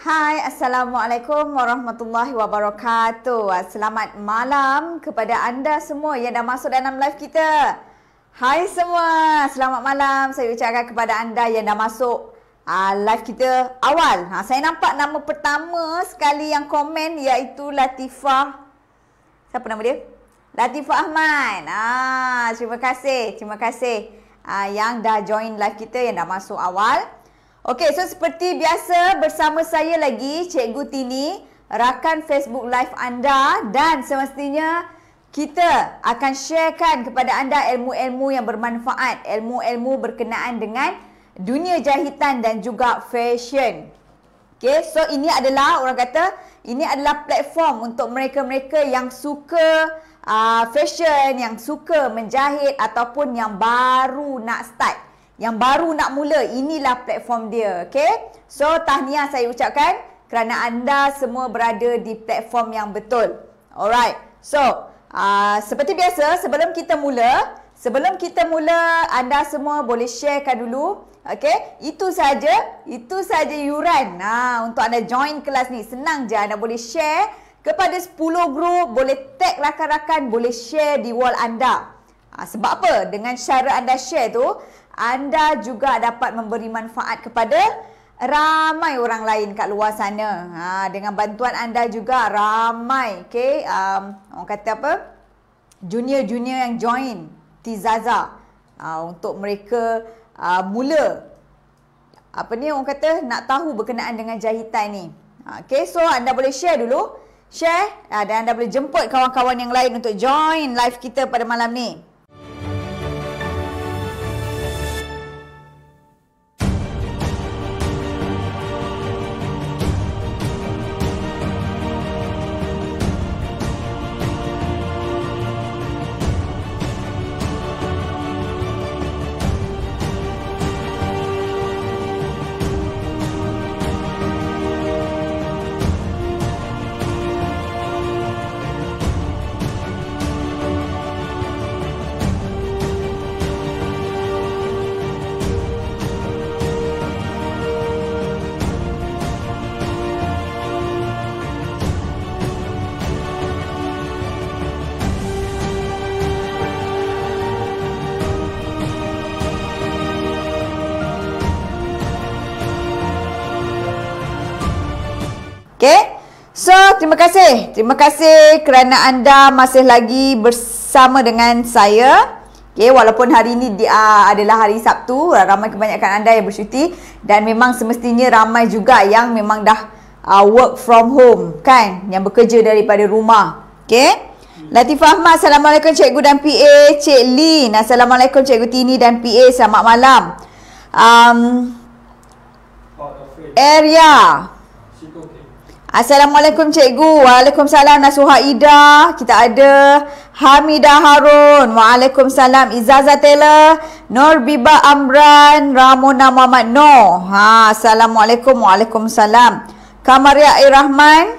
Hai, Assalamualaikum warahmatullahi wabarakatuh. Selamat malam kepada anda semua yang dah masuk dalam live kita. Hai semua, selamat malam. Saya ucapkan kepada anda yang dah masuk live kita awal. Saya nampak nama pertama sekali yang komen iaitu Latifah. Siapa nama dia? Latifah Ahmad. Terima kasih yang dah join live kita, yang dah masuk awal. Okey, so seperti biasa bersama saya lagi Cikgu Tini, rakan Facebook Live anda, dan semestinya kita akan sharekan kepada anda ilmu-ilmu yang bermanfaat, ilmu-ilmu berkenaan dengan dunia jahitan dan juga fashion. Okey, so ini adalah, orang kata, ini adalah platform untuk mereka-mereka yang suka fashion, yang suka menjahit ataupun yang baru nak start, yang baru nak mula. Inilah platform dia. Okay, so tahniah saya ucapkan kerana anda semua berada di platform yang betul. Alright, so seperti biasa sebelum kita mula anda semua boleh sharekan dulu. Okay, itu saja yuran untuk anda join kelas ni. Senang je, anda boleh share kepada 10 grup, boleh tag rakan-rakan, boleh share di wall anda. Sebab apa? Dengan cara anda share tu, anda juga dapat memberi manfaat kepada ramai orang lain kat luar sana. Dengan bantuan anda juga ramai, okay, orang kata apa, junior-junior yang join Tizaza untuk mereka mula apa ni, orang kata nak tahu berkenaan dengan jahitan ni. Okay, so anda boleh share dulu, dan anda boleh jemput kawan-kawan yang lain untuk join live kita pada malam ni. Okay, so terima kasih kerana anda masih lagi bersama dengan saya. Okay, walaupun hari ini adalah hari Sabtu, ramai kebanyakan anda yang bersyuti, dan memang semestinya ramai juga yang memang dah work from home, kan, yang bekerja daripada rumah. Okay, Latifah Ahmad, Assalamualaikum Cikgu dan PA. Cik Lin, Assalamualaikum Cikgu Tini dan PA, selamat malam. Area, Assalamualaikum Cikgu. Waalaikumsalam Nasuha Ida. Kita ada Hamidah Harun. Waalaikumsalam Izzazah Taylor. Nur Biba Amran. Ramona Muhammad Noh. Assalamualaikum. Waalaikumsalam. Kamaria Rahman.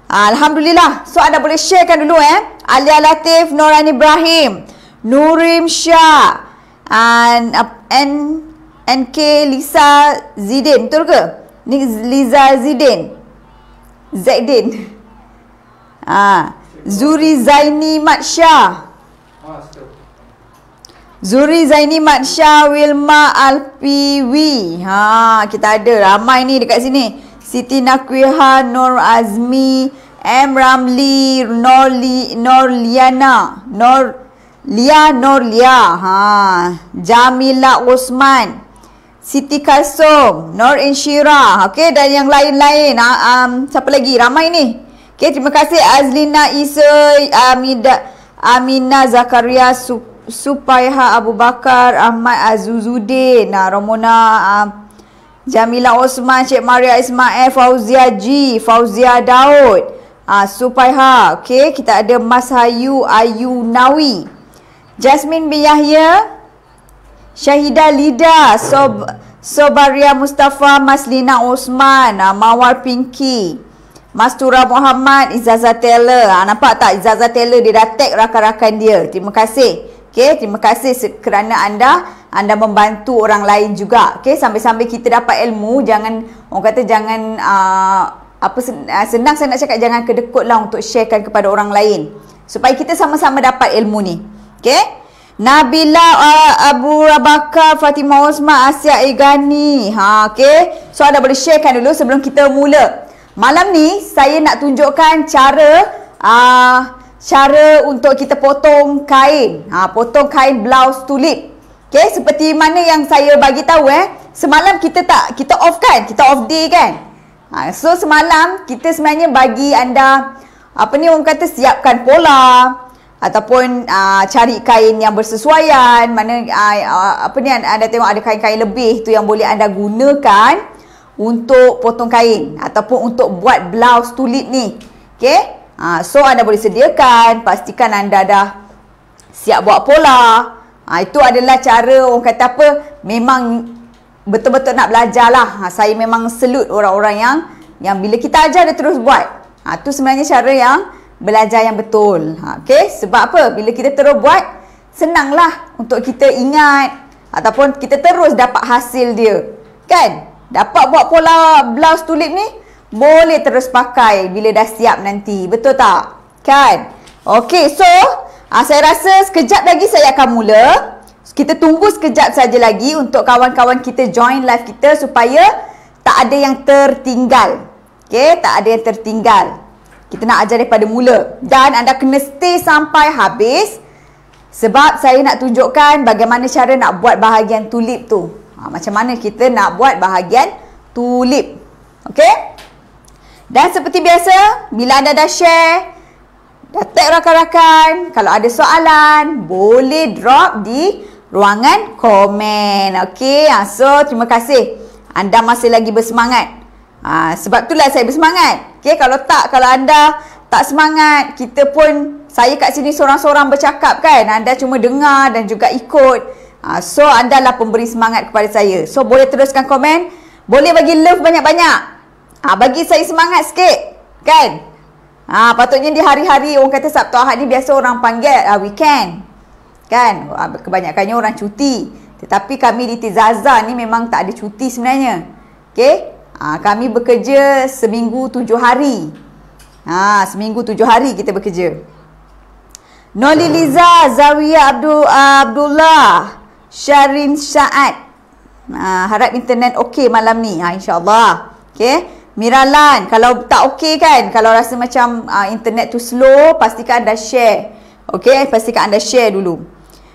Alhamdulillah. So anda boleh sharekan dulu Alia Latif, Noran Ibrahim, Nurim Shah, NK Lisa Zidin. Betul ke? Ni Liza Zidin. Zaidin. Zuri Zaini Matsya. Zuri Zaini Matsya, Wilma Alpiwi. Kita ada ramai ni dekat sini. Siti Nakwiha, Nur Azmi, M Ramli, Norliana, Norlia, Jamila Osman, Siti Kalsum, Nur Insyira, okey, dan yang lain-lain. Siapa lagi? Ramai ni. Okey, terima kasih Azlina Isa, Amina Zakaria, Supaiha Abu Bakar, Ahmad Azuzudin, Romona, Jamila Osman, Cik Maria Ismail, Fauzia G, Fauzia Daud, Supaiha. Okey, kita ada Mas Hayu Ayu Nawi, Jasmine bin Yahya, Syahidah Lida, Sobaria Mustafa, Maslina Osman, Mawar Pinky, Mastura Muhammad, Izzazah Taylor. Nampak tak Izzazah Taylor, dia dah tag rakan-rakan dia. Terima kasih Okey, terima kasih kerana anda membantu orang lain juga. Okey, sambil-sambil kita dapat ilmu, jangan orang kata jangan senang saya nak cakap, jangan kedekutlah untuk sharekan kepada orang lain supaya kita sama-sama dapat ilmu ni. Okey? Nabila Abu Rabaka, Fatimah Osman, Asia Igani. Okey. So anda boleh sharekan dulu sebelum kita mula. Malam ni saya nak tunjukkan cara untuk kita potong kain. Potong kain blouse tulip. Okey, seperti mana yang saya bagi tahu semalam kita off kan? Kita off day kan? So semalam kita sebenarnya bagi anda orang kata siapkan pola ataupun cari kain yang bersesuaian. Mana anda tengok ada kain-kain lebih tu yang boleh anda gunakan untuk potong kain ataupun untuk buat blouse tulip ni. Okey? So anda boleh sediakan, pastikan anda dah siap buat pola. Itu adalah cara orang kata memang betul-betul nak belajar lah. Saya memang salute orang-orang yang bila kita ajar dia terus buat. Itu sebenarnya cara yang belajar yang betul. Okey, sebab apa? Bila kita terus buat, senanglah untuk kita ingat ataupun kita terus dapat hasil dia. Kan? Dapat buat pola blouse tulip ni, boleh terus pakai bila dah siap nanti. Betul tak? Kan? Okey, so saya rasa sekejap lagi saya akan mula. Kita tunggu sekejap saja lagi untuk kawan-kawan kita join live kita supaya tak ada yang tertinggal. Okey, tak ada yang tertinggal. Kita nak ajar daripada mula. Dan anda kena stay sampai habis sebab saya nak tunjukkan bagaimana cara nak buat bahagian tulip tu. Macam mana kita nak buat bahagian tulip. Okey? Dan seperti biasa, bila anda dah share, dah tag rakan-rakan, kalau ada soalan, boleh drop di ruangan komen. Okey, so terima kasih. Anda masih lagi bersemangat. Sebab itulah saya bersemangat. Okey, kalau anda tak semangat, kita pun, saya kat sini seorang-seorang bercakap kan. Anda cuma dengar dan juga ikut. So, anda lah pemberi semangat kepada saya. So, boleh teruskan komen. Boleh bagi love banyak-banyak. Bagi saya semangat sikit, kan? Patutnya di hari-hari orang kata Sabtu Ahad ni biasa orang panggil weekend, kan? Kebanyakannya orang cuti. Tetapi kami di Tizaza ni memang tak ada cuti sebenarnya. Okey? Kami bekerja seminggu 7 hari. Seminggu 7 hari kita bekerja. Noli Liza, Zawiya Abdullah, Syarin Syaad. Harap internet okey malam ni. InsyaAllah. Okey? Miralan, kalau tak okey kan, kalau rasa macam internet tu slow, pastikan anda share. Okey, pastikan anda share dulu.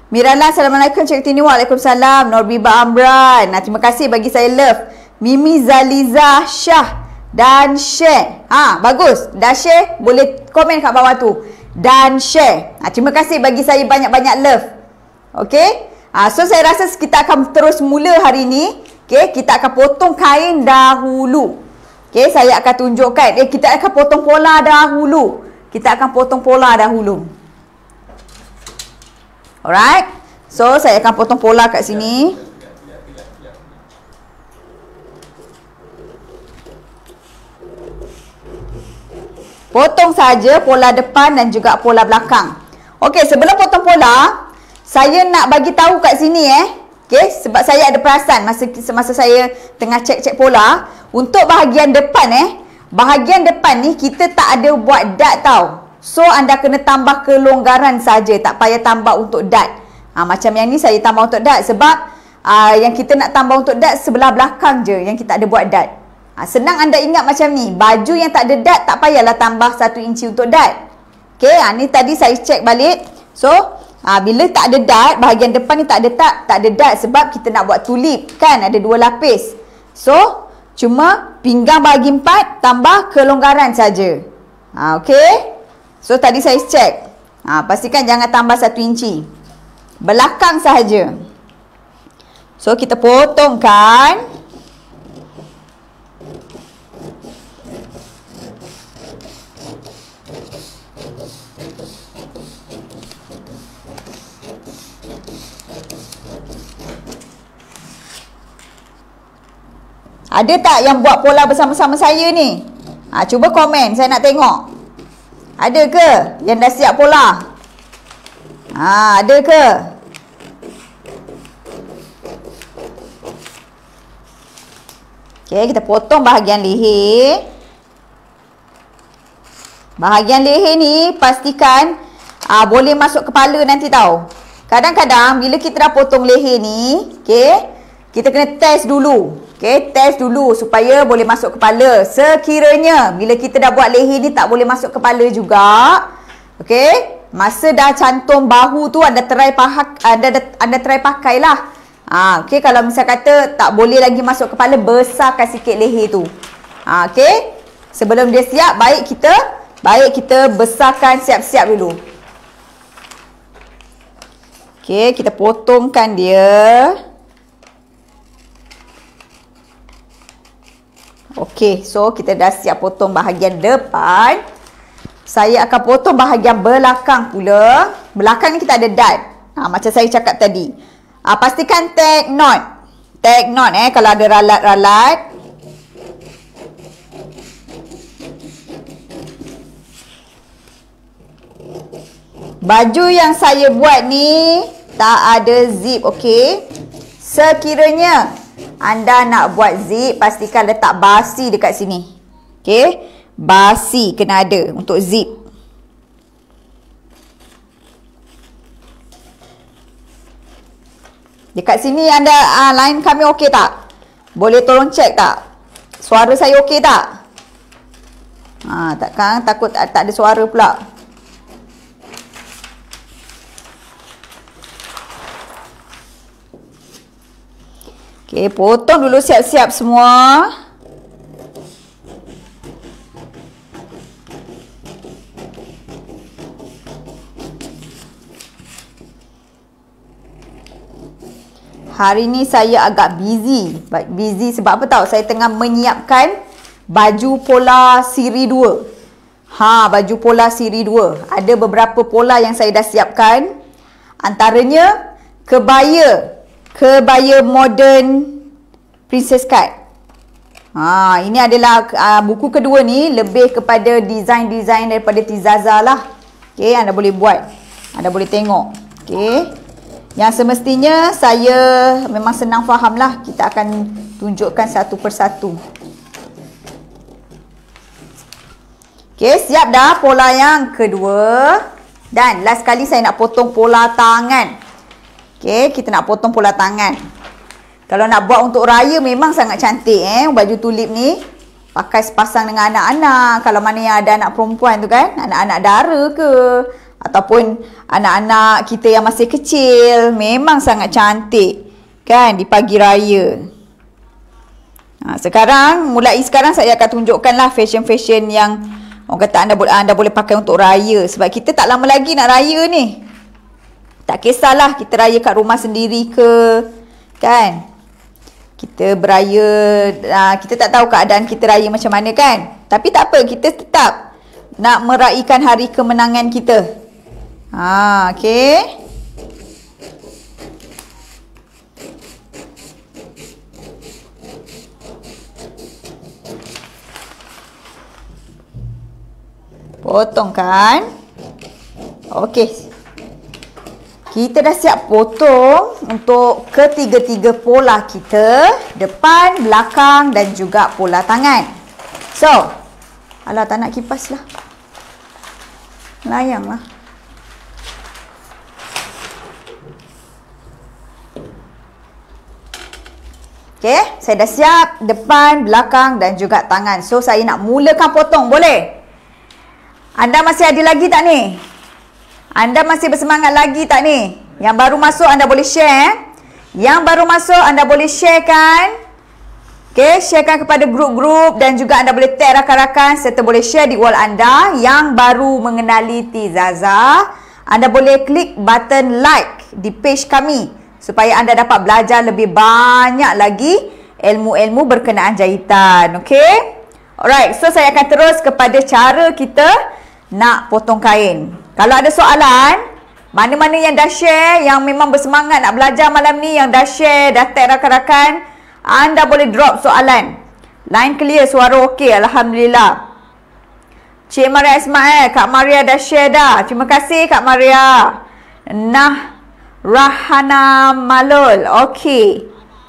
Miralan, Assalamualaikum Cik Tini. Waalaikumsalam. Norbiba Amran, terima kasih bagi saya love. Mimi Zaliza Shah dan share. Bagus, dah share, boleh komen kat bawah tu dan share. Terima kasih bagi saya banyak-banyak love. Okey, so saya rasa kita akan terus mula hari ni. Okey, kita akan potong kain dahulu. Okey, saya akan tunjukkan. Kita akan potong pola dahulu. Alright. So, saya akan potong pola kat sini. Potong saja pola depan dan juga pola belakang. Okey, sebelum potong pola, saya nak bagi tahu kat sini okey, sebab saya ada perasan masa saya tengah cek-cek pola. Untuk bahagian depan bahagian depan ni kita tak ada buat dart tau. So anda kena tambah kelonggaran saja, tak payah tambah untuk dart. Macam yang ni saya tambah untuk dart sebab yang kita nak tambah untuk dart sebelah belakang je yang kita ada buat dart. Senang anda ingat macam ni, baju yang tak ada dart tak payahlah tambah 1 inci untuk dart. Okey, ni tadi saya cek balik. So bila tak ada dart, bahagian depan ni tak ada dart sebab kita nak buat tulip kan, ada 2 lapis. So cuma pinggang bahagi 4 tambah kelonggaran saja. Okey. So tadi saya cek. Pastikan jangan tambah 1 inci. Belakang sahaja. So kita potongkan. Ada tak yang buat pola bersama-sama saya ni? Cuba komen, saya nak tengok. Ada ke yang dah siap pola? Ada ke? Okey, kita potong bahagian leher. Bahagian leher ni pastikan boleh masuk kepala nanti tau. Kadang-kadang bila kita dah potong leher ni, okey, kita kena test dulu. Okey, test dulu supaya boleh masuk kepala. Sekiranya bila kita dah buat leher ni tak boleh masuk kepala juga, okey, masa dah cantum bahu tu anda try pakailah. Okey, kalau misal kata tak boleh lagi masuk kepala, besarkan sikit leher tu. Okey, sebelum dia siap, baik kita besarkan siap-siap dulu. Okey, kita potongkan dia. Okey, so kita dah siap potong bahagian depan. Saya akan potong bahagian belakang pula. Belakang ni kita ada dart. Macam saya cakap tadi. Pastikan tag knot. Tag knot kalau ada ralat-ralat. Baju yang saya buat ni tak ada zip, okey. Sekiranya anda nak buat zip, pastikan letak basi dekat sini. Okey, basi kena ada untuk zip. Dekat sini anda line kami okey tak? Boleh tolong cek tak? Suara saya okey tak? Takkan takut tak ada suara pula. Okey, potong dulu siap-siap semua. Hari ni saya agak busy. Busy sebab apa tahu? Saya tengah menyiapkan baju pola siri 2. Baju pola siri 2. Ada beberapa pola yang saya dah siapkan. Antaranya kebaya modern princess cut. Ini adalah buku kedua ni lebih kepada design-design daripada Tizaza lah. Okey, anda boleh buat. Anda boleh tengok. Okey. Yang semestinya saya memang senang faham lah. Kita akan tunjukkan satu persatu. Okey, siap dah pola yang kedua. Dan last kali saya nak potong pola tangan. Okey, kita nak potong pola tangan. Kalau nak buat untuk raya memang sangat cantik baju tulip ni. Pakai sepasang dengan anak-anak. Kalau mana yang ada anak perempuan tu kan, anak-anak dara ke, ataupun anak-anak kita yang masih kecil, memang sangat cantik kan di pagi raya. Mulai sekarang saya akan tunjukkanlah fashion-fashion yang orang kata anda boleh pakai untuk raya. Sebab kita tak lama lagi nak raya ni. Tak kisahlah kita raya kat rumah sendiri ke, kan? Kita beraya, kita tak tahu keadaan kita raya macam mana kan? Tapi tak apa, kita tetap nak meraihkan hari kemenangan kita. Okey. Potongkan. Okey. Kita dah siap potong untuk ketiga-tiga pola kita. Depan, belakang dan juga pola tangan. So, alah tak nak kipas lah. Layang lah. Okay, saya dah siap depan, belakang dan juga tangan. So, saya nak mulakan potong. Boleh? Anda masih ada lagi tak ni? Anda masih bersemangat lagi tak ni? Yang baru masuk anda boleh share. Yang baru masuk anda boleh sharekan. Okay, sharekan kepada grup-grup dan juga anda boleh tag rakan-rakan serta boleh share di wall anda. Yang baru mengenali Tizaza, anda boleh klik button like di page kami supaya anda dapat belajar lebih banyak lagi ilmu-ilmu berkenaan jahitan. Okay? Alright, so saya akan terus kepada cara kita nak potong kain. Kalau ada soalan, mana-mana yang dah share, yang memang bersemangat nak belajar malam ni, yang dah share, dah tag rakan-rakan, anda boleh drop soalan. Line clear, suara okey, alhamdulillah. Cik Maria Ismail, Kak Maria dah share dah. Terima kasih Kak Maria. Nah, Rahana Malul, okey.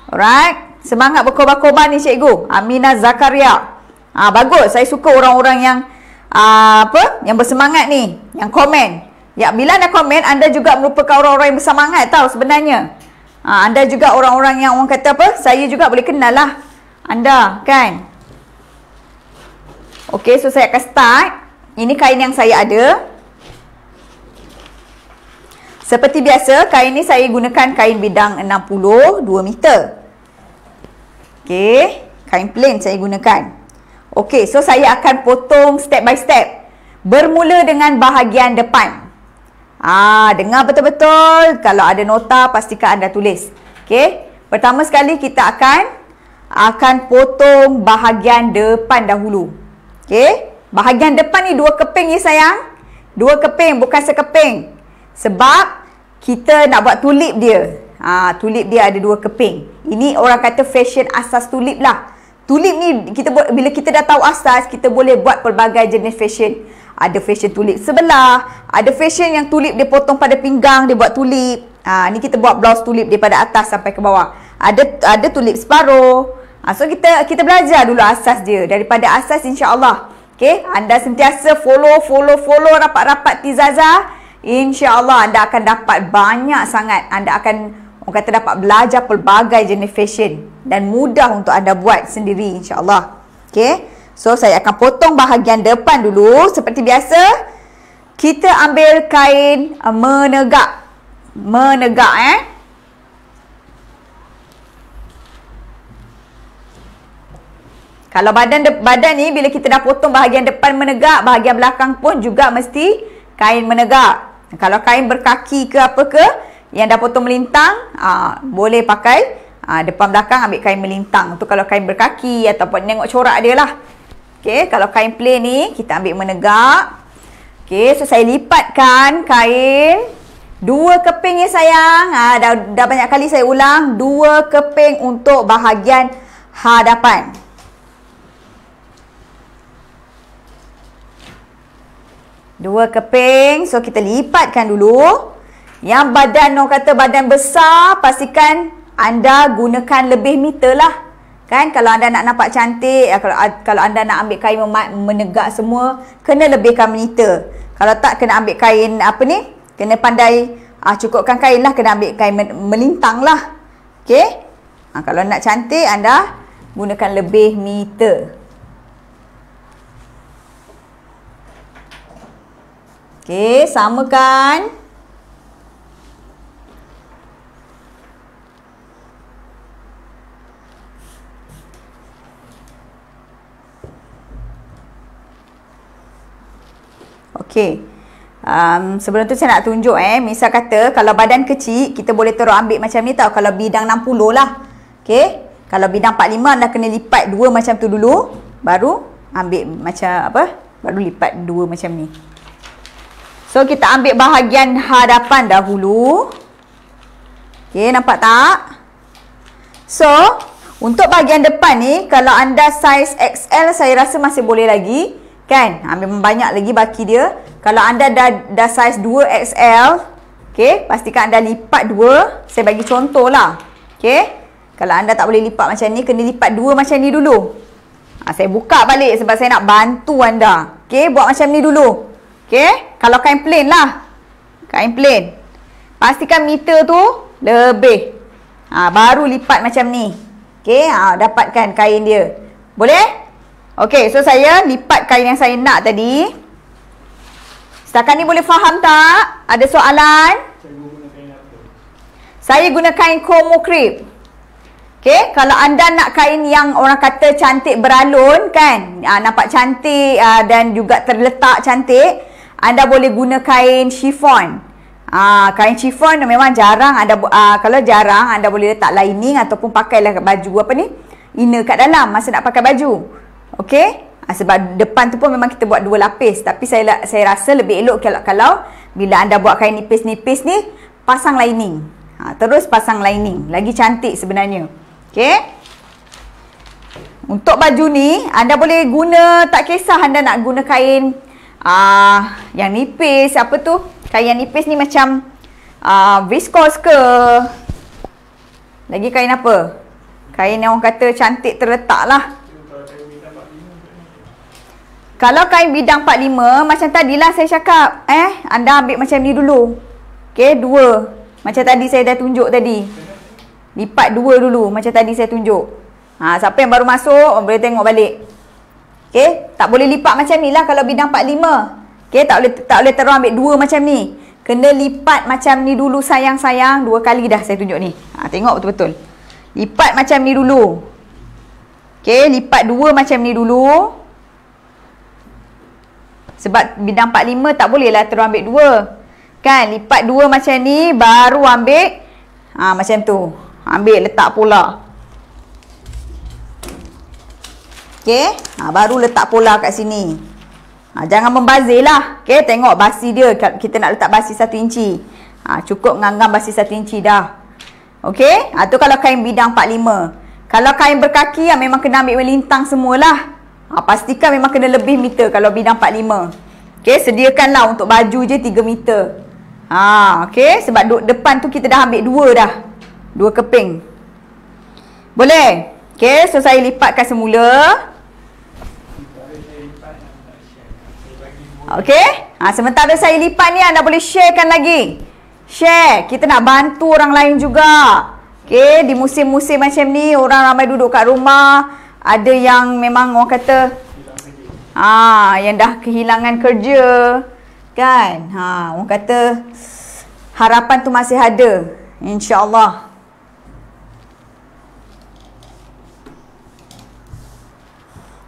Alright, Semangat berkorban-korban ni cikgu. Aminah Zakaria. Bagus. Saya suka orang-orang yang yang bersemangat ni, yang komen. Ya, bila anda komen, anda juga merupakan orang-orang yang bersemangat tau sebenarnya. Anda juga orang-orang yang orang kata apa? Saya juga boleh kenal lah anda, kan? Okey, so saya akan start. Ini kain yang saya ada. Seperti biasa, kain ni saya gunakan kain bidang 62 meter. Okey, kain plain saya gunakan. Okey, so saya akan potong step by step. Bermula dengan bahagian depan. Dengar betul-betul. Kalau ada nota, pastikan anda tulis. Okey, pertama sekali kita akan potong bahagian depan dahulu. Okey, bahagian depan ni 2 keping ya sayang. 2 keping, bukan sekeping. Sebab kita nak buat tulip dia. Tulip dia ada 2 keping. Ini orang kata fashion asas tulip lah. Tulip ni bila kita dah tahu asas, kita boleh buat pelbagai jenis fashion. Ada fashion tulip sebelah, ada fashion yang tulip dia potong pada pinggang, dia buat tulip. Ni kita buat blouse tulip daripada atas sampai ke bawah. Ada tulip separuh. So kita belajar dulu asas dia. Daripada asas insya-Allah. Okey, anda sentiasa follow rapat-rapat Tizaza. InsyaAllah anda akan dapat banyak sangat. Anda akan, orang kata, dapat belajar pelbagai jenis fashion. Dan mudah untuk anda buat sendiri insyaAllah. Okay, so saya akan potong bahagian depan dulu. Seperti biasa, kita ambil kain menegak. Kalau badan ni, bila kita dah potong bahagian depan menegak, bahagian belakang pun juga mesti kain menegak. Kalau kain berkaki ke apa ke, yang dah potong melintang, boleh pakai depan belakang ambil kain melintang. Itu kalau kain berkaki ataupun tengok corak dia lah. Okay, kalau kain plain ni, kita ambil menegak. Okay, so saya lipatkan kain 2 keping ya sayang. Dah banyak kali saya ulang. 2 keping untuk bahagian hadapan. Dua keping. So kita lipatkan dulu. Yang badan, orang kata badan besar, pastikan anda gunakan lebih meter lah. Kan, kalau anda nak nampak cantik, kalau anda nak ambil kain menegak semua, kena lebihkan meter. Kalau tak, kena ambil kain apa ni, kena pandai cukupkan kain lah. Kena ambil kain melintang lah. Okay, kalau nak cantik, anda gunakan lebih meter. Okey, samakan. Okey. Sebelum tu saya nak tunjuk misal kata kalau badan kecil, kita boleh terus ambil macam ni tau. Kalau bidang 60 lah. Okey. Kalau bidang 45 anda kena lipat 2 macam tu dulu, baru ambil macam apa? Baru lipat 2 macam ni. So, kita ambil bahagian hadapan dahulu. Okey, nampak tak? So, untuk bahagian depan ni, kalau anda saiz XL, saya rasa masih boleh lagi. Kan? Memang banyak lagi baki dia. Kalau anda dah saiz 2XL, okey, pastikan anda lipat 2. Saya bagi contoh lah. Okey? Kalau anda tak boleh lipat macam ni, kena lipat 2 macam ni dulu. Saya buka balik sebab saya nak bantu anda. Okey, buat macam ni dulu. Okey, kalau kain plain lah. Kain plain. Pastikan meter tu lebih. Baru lipat macam ni. Okey, dapatkan kain dia. Boleh? Okey, so saya lipat kain yang saya nak tadi. Setakat ni boleh faham tak? Ada soalan? Saya guna kain Como Crepe. Okey, kalau anda nak kain yang orang kata cantik beralun kan, nampak cantik dan juga terletak cantik, anda boleh guna kain chiffon. Kain chiffon memang jarang anda kalau jarang anda boleh letak lining ataupun pakailah baju apa ni, inner kat dalam masa nak pakai baju. Okey? Sebab depan tu pun memang kita buat 2 lapis, tapi saya rasa lebih elok kalau bila anda buat kain nipis-nipis ni, pasang lining. Terus pasang lining, lagi cantik sebenarnya. Okey? Untuk baju ni anda boleh guna, tak kisah anda nak guna kain yang nipis, apa tu? Kain yang nipis ni macam viscose ke? Lagi kain apa? Kain yang orang kata cantik terletak lah. Kalau kain bidang 45, macam tadilah saya cakap, anda ambil macam ni dulu. Okey, 2. Macam tadi saya dah tunjuk tadi. Lipat 2 dulu, macam tadi saya tunjuk. Siapa yang baru masuk, boleh tengok balik. Okey, tak boleh lipat macam ni lah kalau bidang 45. Okey, tak boleh terus ambil 2 macam ni. Kena lipat macam ni dulu sayang-sayang. 2 kali dah saya tunjuk ni. Tengok betul-betul. Lipat macam ni dulu. Okey, lipat 2 macam ni dulu. Sebab bidang 45 tak boleh lah terus ambil 2. Kan, lipat 2 macam ni, baru ambil macam tu. Ambil, letak pola. Okey, baru letak pola kat sini. Jangan membazir lah. Okey, tengok basi dia. Kita nak letak basi 1 inci. Cukup nganggang basi 1 inci dah. Okey, tu kalau kain bidang 45. Kalau kain berkaki, memang kena ambil melintang semualah. Pastikan memang kena lebih meter kalau bidang 45. Okey, sediakanlah untuk baju je 3 meter. Okey, sebab depan tu kita dah ambil 2 dah. 2 keping. Boleh? Okey, so saya lipatkan semula. Okey, sementara saya lipat ni, anda boleh sharekan lagi. Share, kita nak bantu orang lain juga. Okey, di musim-musim macam ni, orang ramai duduk kat rumah. Ada yang memang orang kata yang dah kehilangan kerja, kan? Orang kata harapan tu masih ada, insya-Allah.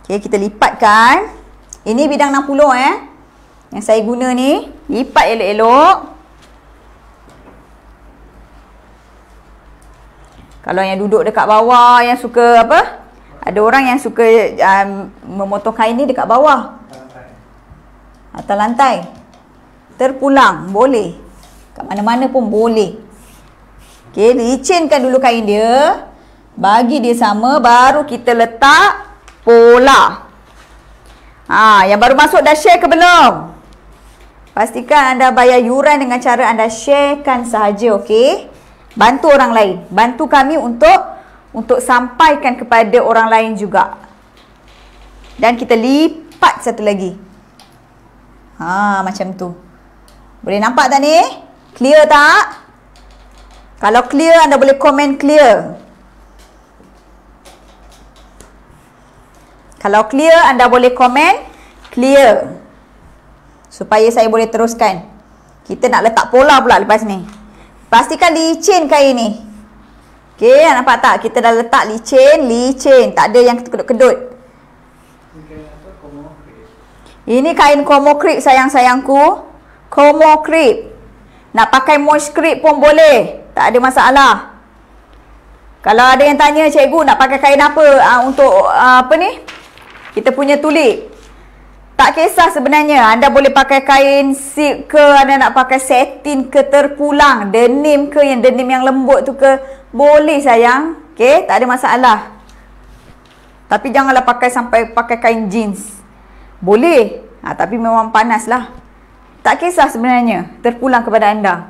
Okey, kita lipatkan. Ini bidang 60 yang saya guna ni. Lipat elok-elok. Kalau yang duduk dekat bawah, yang suka apa? Ada orang yang suka memotong kain ni dekat bawah. Atas lantai. Terpulang. Boleh. Kat mana-mana pun boleh. Okey, licinkan dulu kain dia. Bagi dia sama. Baru kita letak pola. Yang baru masuk dah share ke belum? Pastikan anda bayar yuran dengan cara anda sharekan sahaja, okey? Bantu orang lain. Bantu kami untuk sampaikan kepada orang lain juga. Dan kita lipat satu lagi. Macam tu. Boleh nampak tak ni? Clear tak? Kalau clear, anda boleh komen clear. Kalau clear, anda boleh komen clear. Supaya saya boleh teruskan. Kita nak letak pola pula lepas ni. Pastikan licin kain ni. Okey, nampak tak? Kita dah letak licin. Tak ada yang kedut-kedut. Ini kain Komo Crepe sayang-sayangku. Komo Crepe. Nak pakai moist crepe pun boleh. Tak ada masalah. Kalau ada yang tanya, cikgu nak pakai kain apa untuk apa ni? Kita punya tulip. Tak kisah sebenarnya. Anda boleh pakai kain silk ke, anda nak pakai satin ke, terpulang, denim ke, yang denim yang lembut tu ke, boleh sayang. Okey, tak ada masalah. Tapi janganlah sampai pakai kain jeans. Boleh. Tapi memang panas lah. Tak kisah sebenarnya. Terpulang kepada anda.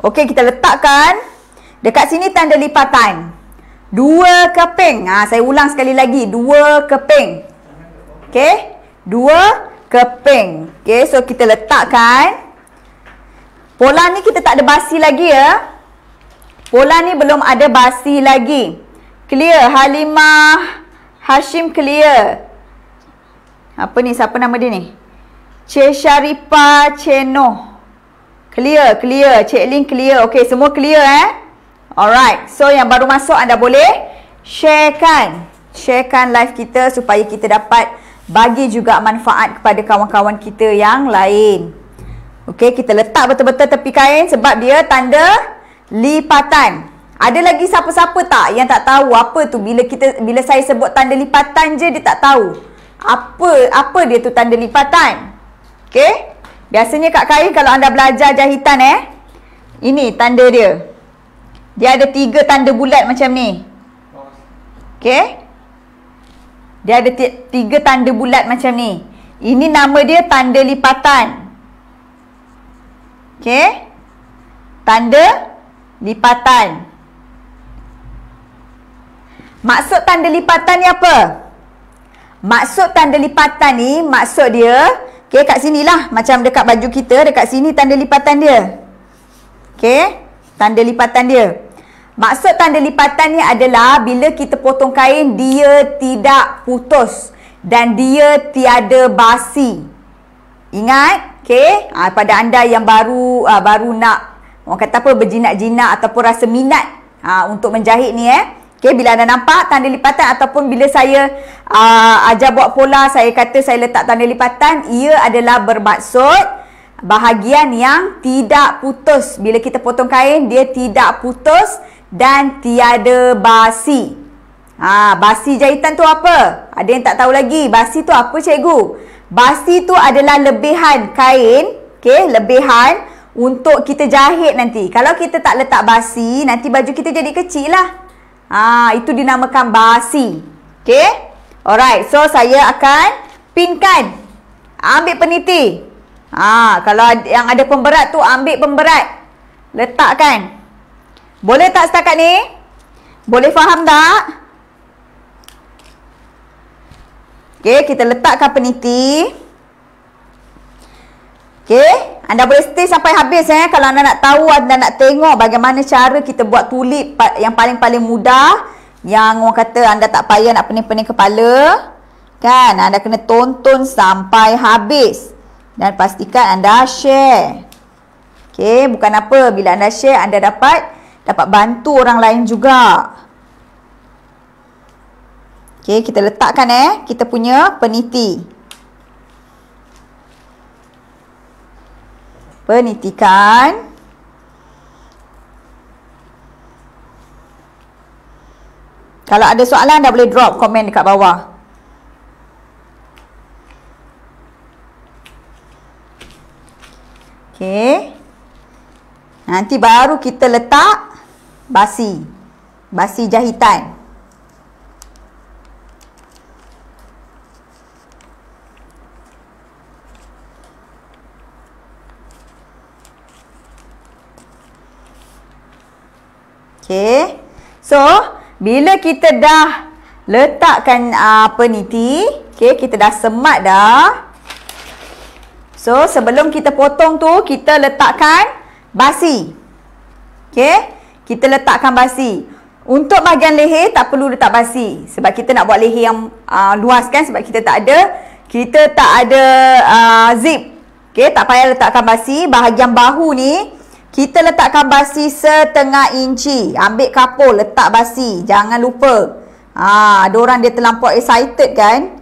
Okey, kita letakkan. Dekat sini tanda lipatan. 2 keping. Saya ulang sekali lagi. 2 keping. Okey, 2 keping. Okey, so kita letakkan. Pola ni kita tak ada basi lagi ya. Pola ni belum ada basi lagi. Clear, Halimah Hashim clear. Apa ni, siapa nama dia ni? Cik Syarifah Ceno. Clear. Cik Lin clear. Okey, semua clear Alright, so yang baru masuk anda boleh sharekan live kita supaya kita dapat bagi juga manfaat kepada kawan-kawan kita yang lain. Okey, kita letak betul-betul tepi kain sebab dia tanda lipatan. Ada lagi siapa-siapa tak yang tak tahu apa tu bila saya sebut tanda lipatan je dia tak tahu. Apa dia tu tanda lipatan? Okey? Biasanya kat kain kalau anda belajar jahitan ini tanda dia. Dia ada 3 tanda bulat macam ni. Okey? Dia ada 3 tanda bulat macam ni. Ini nama dia tanda lipatan. Okey? Tanda lipatan. Maksud tanda lipatan ni apa? Maksud tanda lipatan ni, maksud dia, okey, kat sinilah. Macam dekat baju kita, dekat sini tanda lipatan dia. Okey, tanda lipatan dia. Maksud tanda lipatan ni adalah bila kita potong kain, dia tidak putus dan dia tiada basi. Ingat? Okey, pada anda yang baru nak, orang kata apa, berjinak-jinak ataupun rasa minat untuk menjahit ni okey, bila anda nampak tanda lipatan ataupun bila saya ajar buat pola, saya kata saya letak tanda lipatan, ia adalah bermaksud bahagian yang tidak putus. Bila kita potong kain, dia tidak putus dan tiada basi. Basi jahitan tu apa? Ada yang tak tahu lagi. Basi tu apa, cikgu? Basi tu adalah lebihan kain, okey, lebihan untuk kita jahit nanti. Kalau kita tak letak basi, nanti baju kita jadi kecil lah. Itu dinamakan basi. Okey? Alright, so saya akan pinkan. Ambil peniti. Kalau yang ada pemberat tu, ambil pemberat. Letakkan. Boleh tak setakat ni? Boleh faham tak? Okey, kita letakkan peniti. Okey, anda boleh stay sampai habis kalau anda nak tahu, anda nak tengok bagaimana cara kita buat tulip yang paling-paling mudah, yang orang kata anda tak payah nak pening-pening kepala. Kan? Anda kena tonton sampai habis dan pastikan anda share. Okey, bukan apa, bila anda share anda dapat bantu orang lain juga. Okey, kita letakkan kita punya peniti. Penitikan. Kalau ada soalan anda boleh drop komen dekat bawah. Okey. Nanti baru kita letak basi jahitan. Okey. So, bila kita dah letakkan peniti, okey, kita dah semat dah. So, sebelum kita potong tu, kita letakkan basi. Okey, kita letakkan basi. Untuk bahagian leher tak perlu letak basi sebab kita nak buat leher yang luas kan, sebab kita tak ada zip. Okey, tak payah letakkan basi. Bahagian bahu ni kita letakkan basi setengah inci. Ambil kapur, letak basi. Jangan lupa. Ada orang dia terlampau excited kan.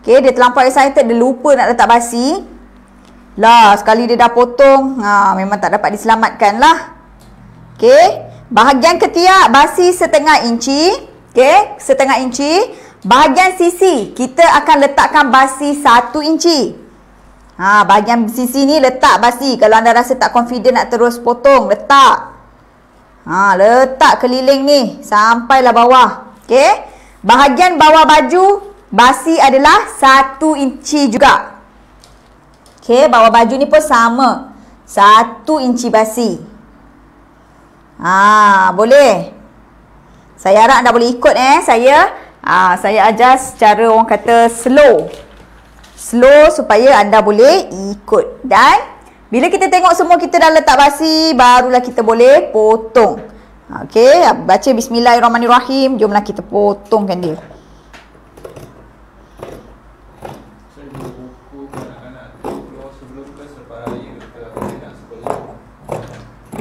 Okey, dia terlampau excited, dia lupa nak letak basi. Lah, sekali dia dah potong, memang tak dapat diselamatkan lah. Okey, bahagian ketiak basi setengah inci. Okey, setengah inci. Bahagian sisi kita akan letakkan basi 1 inci. Bahagian sisi ni letak basi. Kalau anda rasa tak confident nak terus potong, letak. Letak keliling ni sampailah bawah. Okey, bahagian bawah baju basi adalah 1 inci juga. Okey, bawah baju ni pun sama. 1 inci basi. Boleh. Saya harap anda boleh ikut saya ajar secara orang kata slow supaya anda boleh ikut. Dan bila kita tengok semua kita dah letak basi, barulah kita boleh potong. Okey, baca bismillahirrahmanirrahim. Jomlah kita potongkan dia.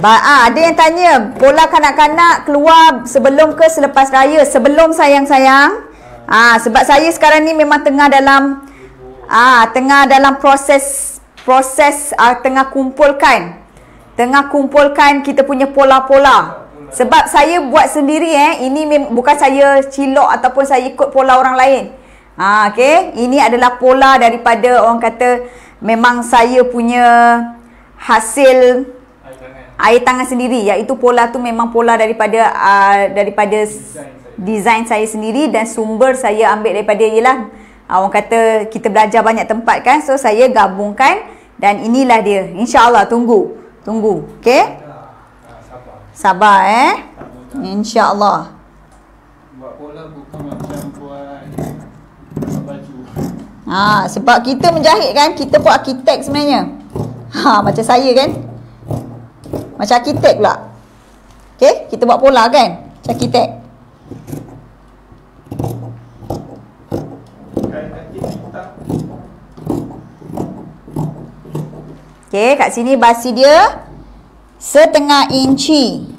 Ada yang tanya, pola kanak-kanak keluar sebelum ke selepas raya? Sebelum sayang-sayang. Sebab saya sekarang ni memang tengah dalam proses tengah kumpulkan kita punya pola-pola. Sebab saya buat sendiri ini bukan saya cilok ataupun saya ikut pola orang lain. Okey, ini adalah pola daripada orang kata memang saya punya hasil air tangan sendiri, iaitu pola tu memang pola daripada design saya sendiri, dan sumber saya ambil daripada ialah orang kata kita belajar banyak tempat kan, so saya gabungkan dan inilah dia. InsyaAllah tunggu. Okey? Sabar InsyaAllah. Buat pola bukan Sebab kita menjahit kan, kita pun arkitek sebenarnya. Macam saya kan. Macam arkitek pula. Okey, kita buat pola kan? Macam arkitek. Okey, kat sini basi dia 1/2 inci.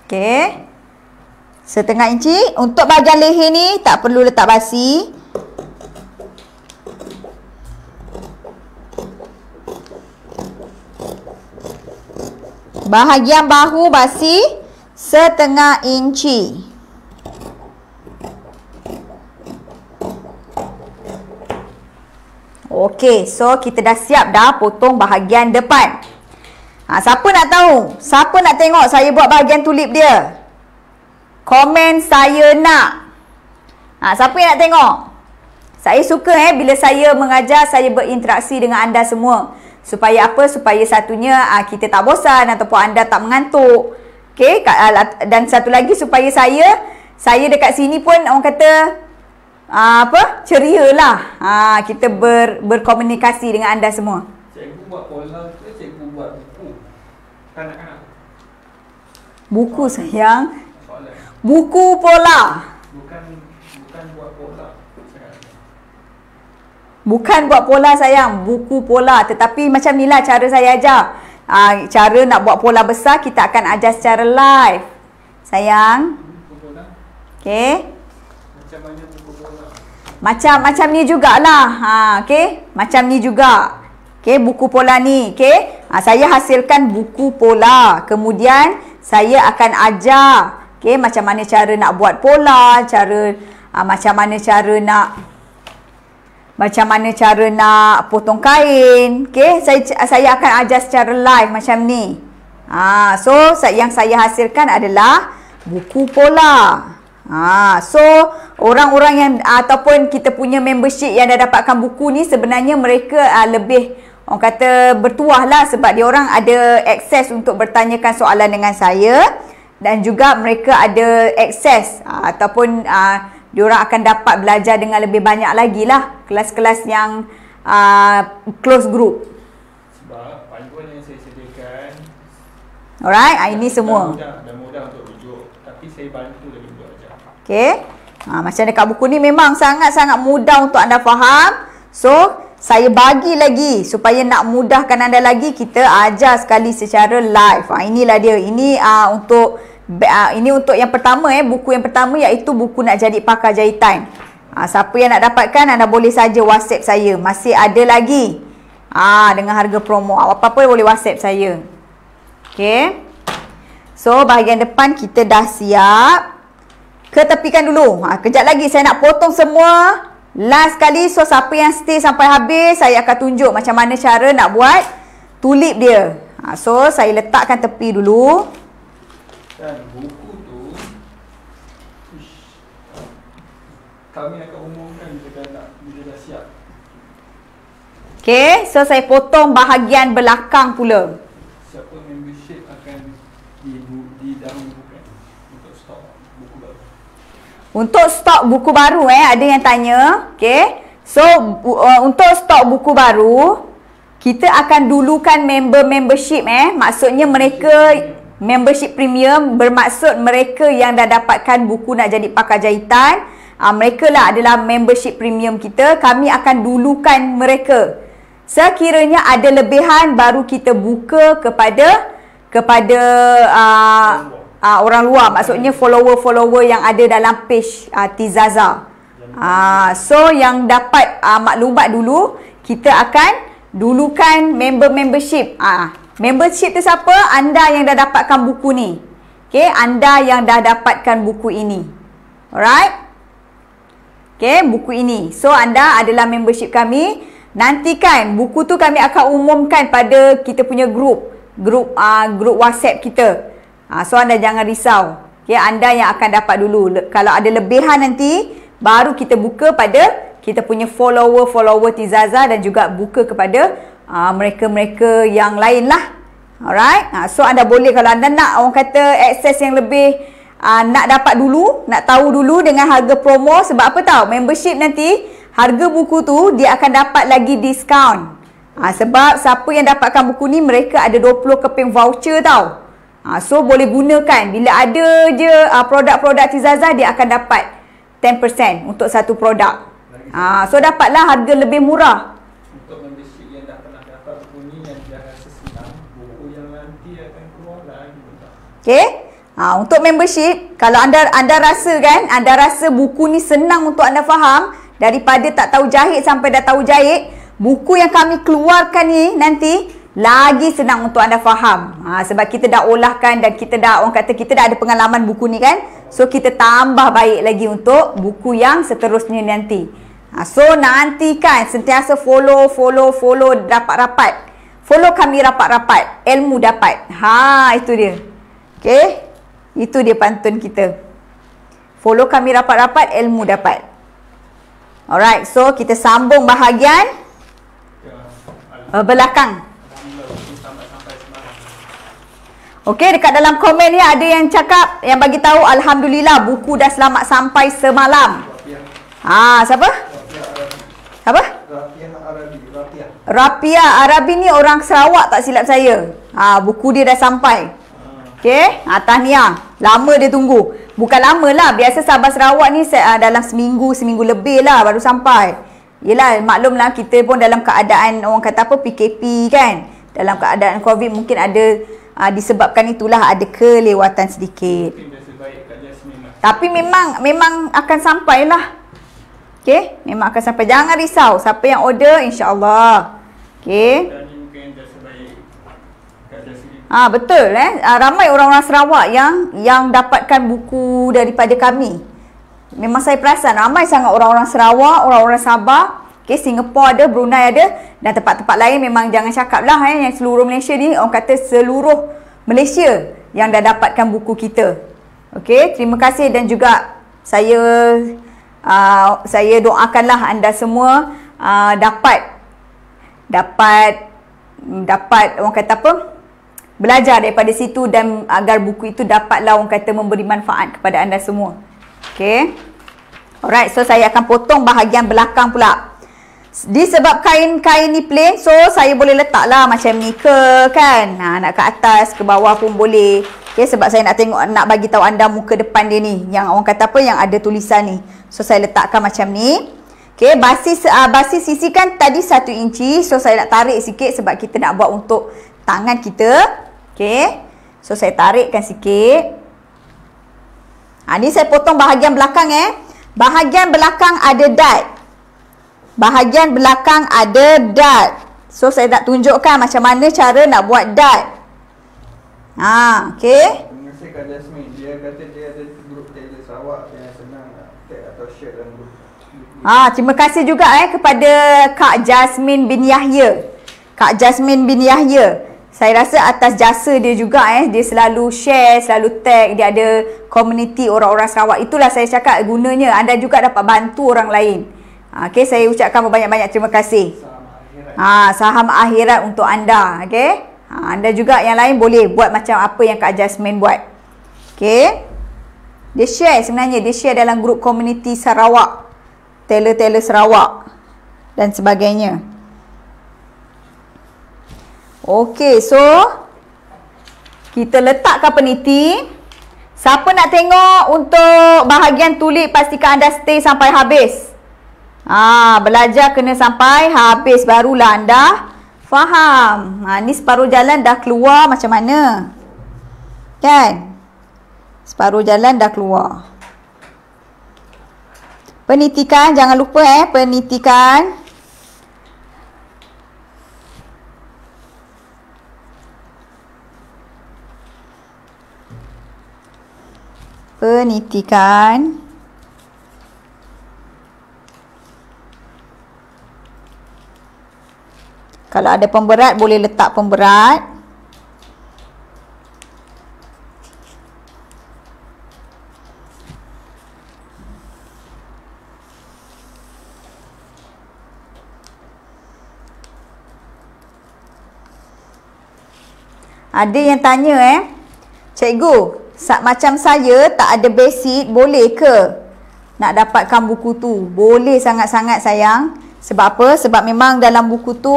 Okey. 1/2 inci. Untuk bahagian leher ni tak perlu letak basi. Bahagian bahu basi 1/2 inci. Okey, so kita dah siap dah potong bahagian depan. Siapa nak tahu? Siapa nak tengok saya buat bahagian tulip dia? Komen saya nak. Siapa yang nak tengok? Saya suka bila saya mengajar, saya berinteraksi dengan anda semua. Supaya apa? Supaya satunya kita tak bosan ataupun anda tak mengantuk. Okey, dan satu lagi supaya saya dekat sini pun orang kata ceria lah. Kita berkomunikasi dengan anda semua. Cikgu buat pola ke cikgu buat buku? Kanak-kanak. Buku sayang. Soalan. Buku pola. Bukan buat pola. Bukan buat pola sayang, buku pola. Tetapi macam ni lah cara saya ajar. Cara nak buat pola besar kita akan ajar secara live. Sayang. Buku pola. Okey. Macam mana buku pola? Macam ni jugalah. Okey. Macam ni juga. Okey, buku pola ni. Okey. Saya hasilkan buku pola. Kemudian saya akan ajar. Okey, macam mana cara nak buat pola, macam mana cara nak potong kain. Okey, saya akan ajar secara live macam ni. So yang saya hasilkan adalah buku pola. So orang-orang yang ataupun kita punya membership yang dah dapatkan buku ni sebenarnya mereka lebih orang kata bertuah lah sebab dia orang ada akses untuk bertanyakan soalan dengan saya dan juga mereka ada akses ataupun diorang akan dapat belajar dengan lebih banyak lagi lah kelas-kelas yang close group. Sebab panduan yang saya sediakan, alright, ini semua dah mudah untuk rujuk. Tapi saya bantu lagi untuk ajar. okey. Macam dekat buku ni memang sangat-sangat mudah untuk anda faham. So saya bagi lagi supaya nak mudahkan anda lagi, kita ajar sekali secara live. Inilah dia. Ini untuk yang pertama buku yang pertama iaitu buku nak jadi pakar jahitan. Siapa yang nak dapatkan anda boleh saja WhatsApp saya. Masih ada lagi. Dengan harga promo. Apa-apa boleh WhatsApp saya. Okey. So bahagian depan kita dah siap. Ketepikan dulu. Kejap lagi saya nak potong semua. Last kali. So siapa yang stay sampai habis, saya akan tunjuk macam mana cara nak buat tulip dia. So saya letakkan tepi dulu. Dan buku tu kami akan umumkan bila dah siap. Okey, so saya potong bahagian belakang pula. Siapa membership akan didahulukan untuk stok buku baru. Untuk stok buku baru ada yang tanya. Okey. So untuk stok buku baru kita akan dulukan membership maksudnya mereka membership premium bermaksud mereka yang dah dapatkan buku nak jadi pakar jahitan. Mereka lah adalah membership premium kita. Kami akan dulukan mereka. Sekiranya ada lebihan baru kita buka kepada orang luar. Maksudnya follower-follower yang ada dalam page Tizaza. So yang dapat maklumat dulu, kita akan dulukan membership. Membership tu siapa? Anda yang dah dapatkan buku ni. Okay, anda yang dah dapatkan buku ini. Alright? Okay, buku ini. So, anda adalah membership kami. Nantikan buku tu kami akan umumkan pada kita punya grup WhatsApp kita. So, anda jangan risau. Okay, anda yang akan dapat dulu. Kalau ada lebihan nanti, baru kita buka pada kita punya follower Tizaza dan juga buka kepada mereka-mereka yang lain lah. Alright. So anda boleh kalau anda nak orang kata akses yang lebih nak dapat dulu, nak tahu dulu dengan harga promo. Sebab apa tahu? Membership nanti harga buku tu dia akan dapat lagi diskaun. Sebab siapa yang dapatkan buku ni mereka ada 20 keping voucher tau. So boleh gunakan. Bila ada je produk-produk Tizazah dia akan dapat 10% untuk satu produk. So dapatlah harga lebih murah. Untuk membership yang dah pernah dapat buku ni yang dia rasa senang, buku yang nanti akan keluar lagi mudah. Okay. Untuk membership, kalau anda rasa kan, anda rasa buku ni senang untuk anda faham, daripada tak tahu jahit sampai dah tahu jahit, buku yang kami keluarkan ni nanti lagi senang untuk anda faham. Sebab kita dah olahkan dan kita dah, orang kata kita dah ada pengalaman buku ni kan. So kita tambah baik lagi untuk buku yang seterusnya nanti. So nantikan sentiasa follow rapat-rapat. Follow kami rapat-rapat, ilmu dapat. Itu dia. Okay. Itu dia pantun kita. Follow kami rapat-rapat, ilmu dapat. Alright, so kita sambung bahagian belakang. Okey, dekat dalam komen ni ada yang cakap, yang bagi tahu alhamdulillah buku dah selamat sampai semalam. Siapa? Siapa? Rapiah Arabi ni orang Sarawak tak silap saya. Buku dia dah sampai. Okey, tahniah. Lama dia tunggu. Bukan lama lah, biasa sahabat Sarawak ni dalam seminggu lebih lah baru sampai. Yelah, maklumlah kita pun dalam keadaan orang kata apa, PKP kan. Dalam keadaan COVID mungkin ada disebabkan itulah ada kelewatan sedikit. Tapi memang akan sampai lah. Okey, memang akan sampai. Jangan risau. Siapa yang order, insya-Allah. Okey. Betul ramai orang-orang Sarawak yang dapatkan buku daripada kami. Memang saya perasan ramai sangat orang-orang Sarawak, orang-orang Sabah. Okay, Singapura ada, Brunei ada, dan tempat-tempat lain memang jangan cakap lah yang seluruh Malaysia ni, orang kata seluruh Malaysia yang dah dapatkan buku kita. Okey, terima kasih dan juga saya doakanlah anda semua dapat orang kata apa? Belajar daripada situ dan agar buku itu dapatlah orang kata memberi manfaat kepada anda semua. Okey. Alright, so saya akan potong bahagian belakang pula. Disebab kain ni plain, so saya boleh letaklah macam ni ke kan. Nak ke atas, ke bawah pun boleh. Okey, sebab saya nak bagi tahu anda muka depan dia ni yang orang kata apa, yang ada tulisan ni. So saya letakkan macam ni. Okey, basis sisi kan tadi 1 inci. So saya nak tarik sikit sebab kita nak buat untuk tangan kita. Okey. So saya tarikkan sikit. Ni saya potong bahagian belakang Bahagian belakang ada dart. Bahagian belakang ada dart. So saya nak tunjukkan macam mana cara nak buat dart. Okey. Terima kasih Kak Jasmine. Dia kata dia ada grup Tailor Sarawak yang senang tag atau share dalam grup. Terima kasih juga kepada Kak Jasmine bin Yahya. Kak Jasmine bin Yahya. Saya rasa atas jasa dia juga dia selalu share, selalu tag, dia ada komuniti orang-orang Sarawak. Itulah saya cakap gunanya anda juga dapat bantu orang lain. Okey, saya ucapkan banyak-banyak terima kasih. Saham akhirat untuk anda. Okey. Anda juga yang lain boleh buat macam apa yang Kak Jasmine buat. Okey. Dia share sebenarnya, dia share dalam grup komuniti Sarawak. Tailor-tailor Sarawak dan sebagainya. Okey, so kita letakkan peniti. Siapa nak tengok untuk bahagian tulik, pastikan anda stay sampai habis. Belajar kena sampai habis barulah anda faham. Ni separuh jalan dah keluar macam mana? Kan? Separuh jalan dah keluar. Penitikan, jangan lupa penitikan. Penitikan. Kalau ada pemberat boleh letak pemberat. Ada yang tanya cikgu, macam saya tak ada basic, boleh ke nak dapatkan buku tu? Boleh sangat-sangat sayang. Sebab apa? Sebab memang dalam buku tu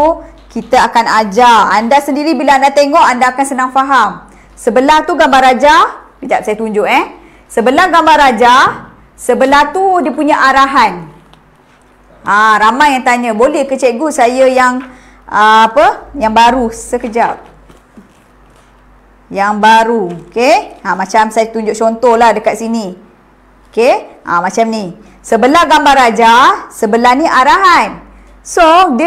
kita akan ajar. Anda sendiri bila anda tengok, anda akan senang faham. Sebelah tu gambar raja. Sekejap saya tunjuk Sebelah gambar raja, sebelah tu dia punya arahan. Ramai yang tanya, boleh ke cikgu saya yang yang baru? Sekejap. Yang baru. Okey. Macam saya tunjuk contohlah dekat sini. Okey. Macam ni. Sebelah gambar raja, sebelah ni arahan. So,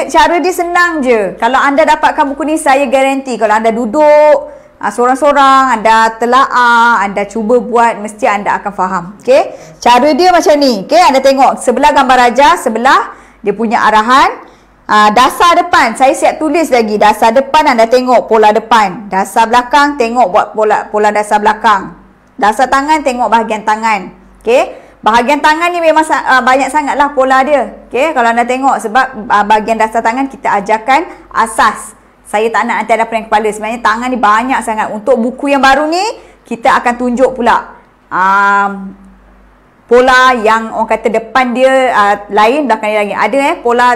cara dia senang je. Kalau anda dapatkan buku ni, saya garanti kalau anda duduk seorang-seorang, anda telaah, anda cuba buat, mesti anda akan faham. Okey. Cara dia macam ni. Okey, anda tengok sebelah gambar raja, sebelah dia punya arahan. Dasar depan, saya siap tulis lagi. Dasar depan anda tengok pola depan. Dasar belakang, tengok buat pola dasar belakang. Dasar tangan, tengok bahagian tangan. Okey. Bahagian tangan ni memang banyak sangatlah pola dia. Okey, kalau anda tengok, sebab bahagian dasar tangan kita ajarkan asas. Saya tak nak nanti ada pening kepala. Sebenarnya tangan ni banyak sangat. Untuk buku yang baru ni, kita akan tunjuk pula pola yang orang kata depan dia lain, belakang dia lain. Ada pola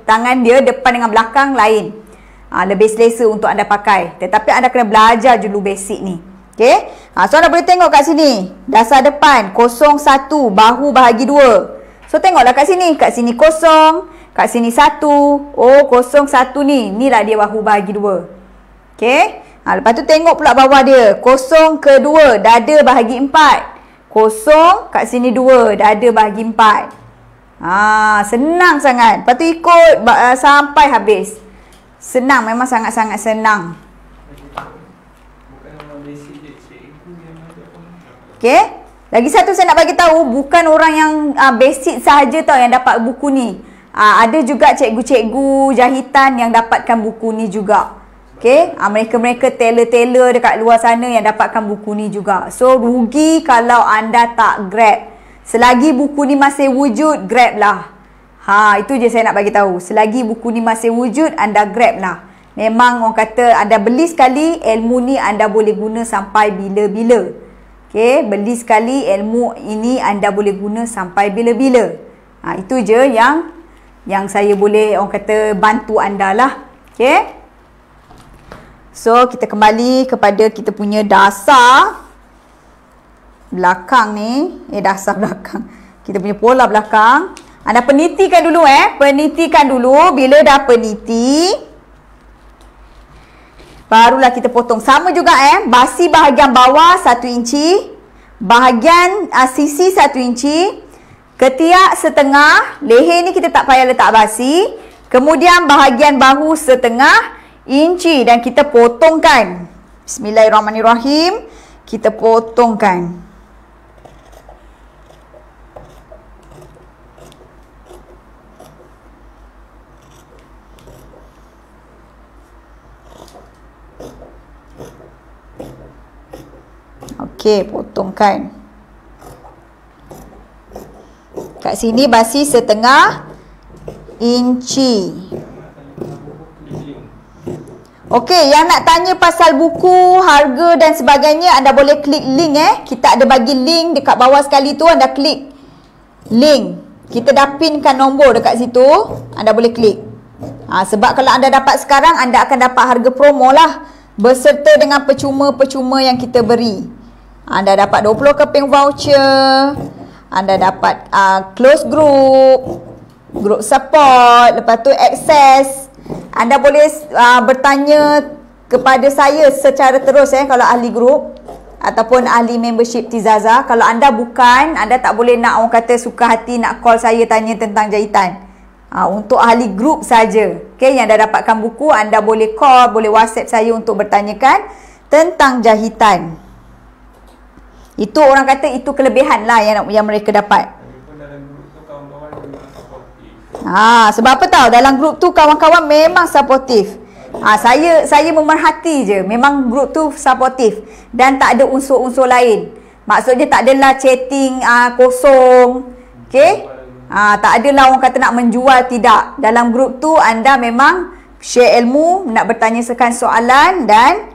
tangan dia depan dengan belakang lain. Lebih selesa untuk anda pakai. Tetapi anda kena belajar dulu basic ni. Okey. So anda boleh tengok kat sini. Dasar depan 01, bahu bahagi 2. So tengoklah kat sini. Kat sini 0, kat sini 1. Oh, 01 ni. Inilah dia bahu bahagi 2. Okey. Lepas tu tengok pula bawah dia. 0 ke 2, dada bahagi 4. 0, kat sini 2, dada bahagi 4. Senang sangat. Lepas tu ikut sampai habis. Senang, memang sangat-sangat senang. Okey. Lagi satu saya nak bagi tahu, bukan orang yang basic sahaja tau yang dapat buku ni. Ada juga cikgu-cikgu jahitan yang dapatkan buku ni juga. Okey, mereka-mereka tailor-tailor dekat luar sana yang dapatkan buku ni juga. So, rugi kalau anda tak grab. Selagi buku ni masih wujud, grab lah. Itu je saya nak bagi tahu. Selagi buku ni masih wujud, anda grab lah. Memang orang kata anda beli sekali, ilmu ni anda boleh guna sampai bila-bila. Okey, beli sekali ilmu ini anda boleh guna sampai bila-bila. Itu je yang saya boleh orang kata bantu anda lah. Okey. So, kita kembali kepada kita punya dasar belakang ni. Dasar belakang. Kita punya pola belakang. Anda penitikan dulu Penitikan dulu. Bila dah peniti, barulah kita potong. Sama juga basi bahagian bawah 1 inci. Bahagian sisi 1 inci. Ketiak setengah. Leher ni kita tak payah letak basi. Kemudian bahagian bahu setengah inci dan kita potongkan. Bismillahirrahmanirrahim. Kita potongkan. Okey, potongkan. Kat sini basi setengah inci. Okey, yang nak tanya pasal buku, harga dan sebagainya, anda boleh klik link Kita ada bagi link dekat bawah sekali tu, anda klik link. Kita dah pinkan nombor dekat situ, anda boleh klik. Sebab kalau anda dapat sekarang, anda akan dapat harga promo lah, beserta dengan percuma-percuma yang kita beri. Anda dapat 20 keping voucher, anda dapat close group, group support, lepas tu access. Anda boleh bertanya kepada saya secara terus kalau ahli grup ataupun ahli membership Tizaza. Kalau anda bukan, anda tak boleh nak orang kata suka hati nak call saya tanya tentang jahitan. Untuk ahli grup saja. Okey, yang dah dapatkan buku, anda boleh call, boleh WhatsApp saya untuk bertanyakan tentang jahitan. Itu orang kata itu kelebihan lah yang mereka dapat. Sebab apa tahu? Dalam grup tu kawan-kawan memang supportif. Saya memerhati je. Memang grup tu supportif dan tak ada unsur-unsur lain. Maksudnya tak adalah chatting kosong. Okey? Tak adalah orang kata nak menjual, tidak. Dalam grup tu anda memang share ilmu, nak bertanyakan soalan dan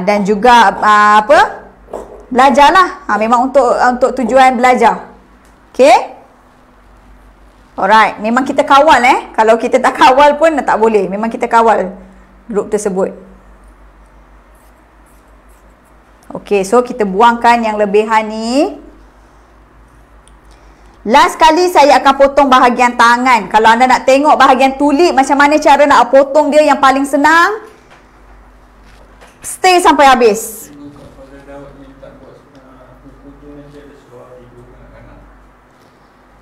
Dan juga apa? Belajarlah. Memang untuk tujuan belajar. Okey? Alright, memang kita kawal Kalau kita tak kawal pun tak boleh. Memang kita kawal grup tersebut. Okey, so kita buangkan yang lebihan ni. Last kali saya akan potong bahagian tangan. Kalau anda nak tengok bahagian tulip macam mana cara nak potong dia yang paling senang, stay sampai habis.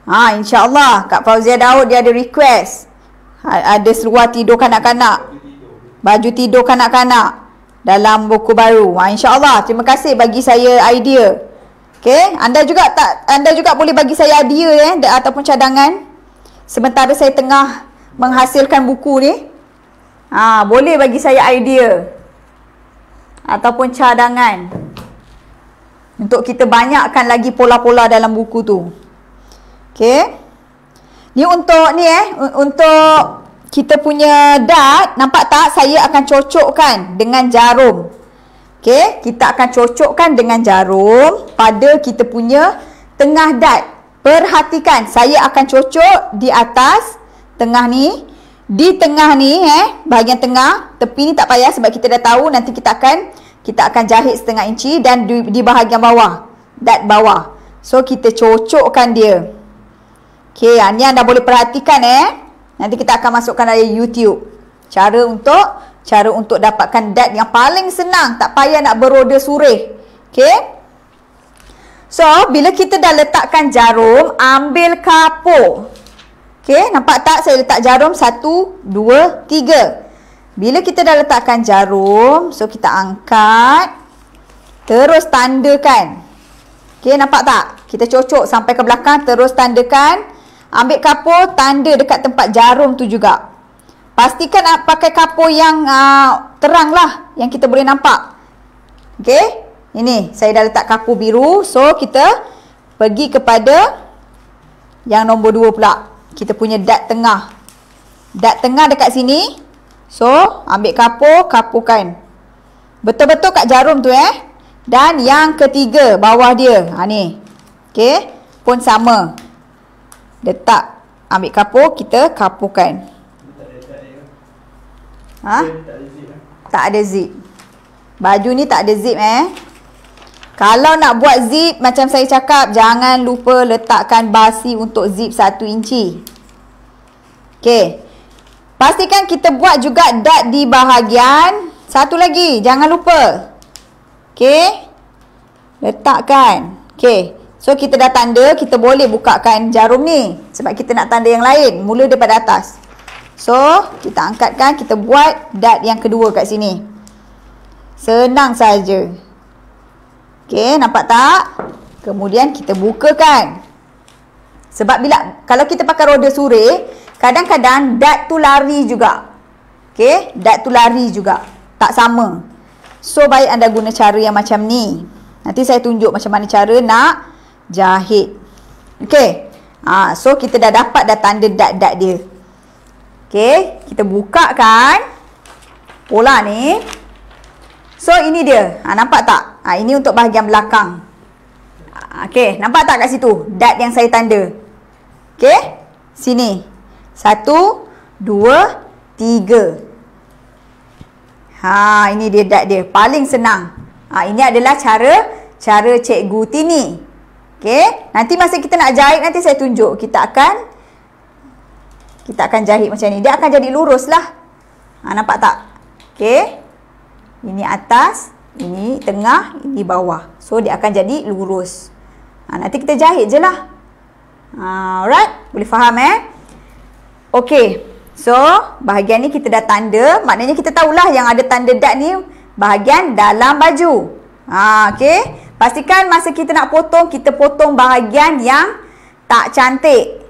InsyaAllah Kak Fauzia Daud dia ada request. Ada seluar tidur kanak-kanak, baju tidur kanak-kanak dalam buku baru. InsyaAllah. Terima kasih bagi saya idea. Okey, anda juga boleh bagi saya idea ataupun cadangan sementara saya tengah menghasilkan buku ni. Boleh bagi saya idea ataupun cadangan untuk kita banyakkan lagi pola-pola dalam buku tu. Okey. Ni untuk untuk kita punya dart, nampak tak? Saya akan cocokkan dengan jarum. Okey, kita akan cocokkan dengan jarum pada kita punya tengah dart. Perhatikan, saya akan cocok di atas tengah ni. Di tengah ni bahagian tengah, tepi ni tak payah sebab kita dah tahu nanti kita akan jahit setengah inci, dan di bahagian bawah, dart bawah. So kita cocokkan dia. Okey, ni anda boleh perhatikan Nanti kita akan masukkan dari YouTube. Cara untuk dapatkan dart yang paling senang, tak payah nak beroda surih. Okey. So, bila kita dah letakkan jarum, ambil kapur. Okey, nampak tak saya letak jarum 1, 2, 3. Bila kita dah letakkan jarum, so kita angkat, terus tandakan. Okey, nampak tak? Kita cocok sampai ke belakang, terus tandakan. Ambil kapur, tanda dekat tempat jarum tu juga. Pastikan pakai kapur yang terang lah, yang kita boleh nampak. Okey, ini saya dah letak kapur biru. So kita pergi kepada yang nombor 2 pula. Kita punya dart tengah. Dart tengah dekat sini. So ambil kapur, kapurkan betul-betul kat jarum tu Dan yang ketiga bawah dia, ni. Okey, pun sama. Letak, ambil kapur, kita kapurkan. Tak ada zip. Baju ni tak ada zip Kalau nak buat zip, macam saya cakap, jangan lupa letakkan basi untuk zip 1 inci. Okey. Pastikan kita buat juga dart di bahagian satu lagi, jangan lupa. Okey. Letakkan. Okey. So kita dah tanda, kita boleh bukakan jarum ni sebab kita nak tanda yang lain, mula daripada atas. So kita angkatkan, kita buat dart yang kedua kat sini. Senang saja. Okey, nampak tak? Kemudian kita bukakan. Sebab kalau kita pakai roda surih, kadang-kadang dart tu lari juga. Okey, dart tu lari juga, tak sama. So baik anda guna cara yang macam ni. Nanti saya tunjuk macam mana cara nak jahit. Okey. So kita dah dapat tanda dart-dart dia. Okey, kita bukakan pola ni. So ini dia. Nampak tak? Ini untuk bahagian belakang. Okey, nampak tak kat situ dart yang saya tanda? Okey, sini. 1, 2, 3. Ini dia dart dia. Paling senang. Ini adalah cara Cikgu Tini. Okey, nanti masa kita nak jahit, nanti saya tunjuk. Kita akan jahit macam ni. Dia akan jadi lurus lah. Nampak tak? Okey. Ini atas, ini tengah, ini bawah. So dia akan jadi lurus. Nanti kita jahit je lah. Alright, boleh faham Okey. So bahagian ni kita dah tanda. Maknanya kita tahulah yang ada tanda dart ni bahagian dalam baju. Okey. Pastikan masa kita nak potong, kita potong bahagian yang tak cantik.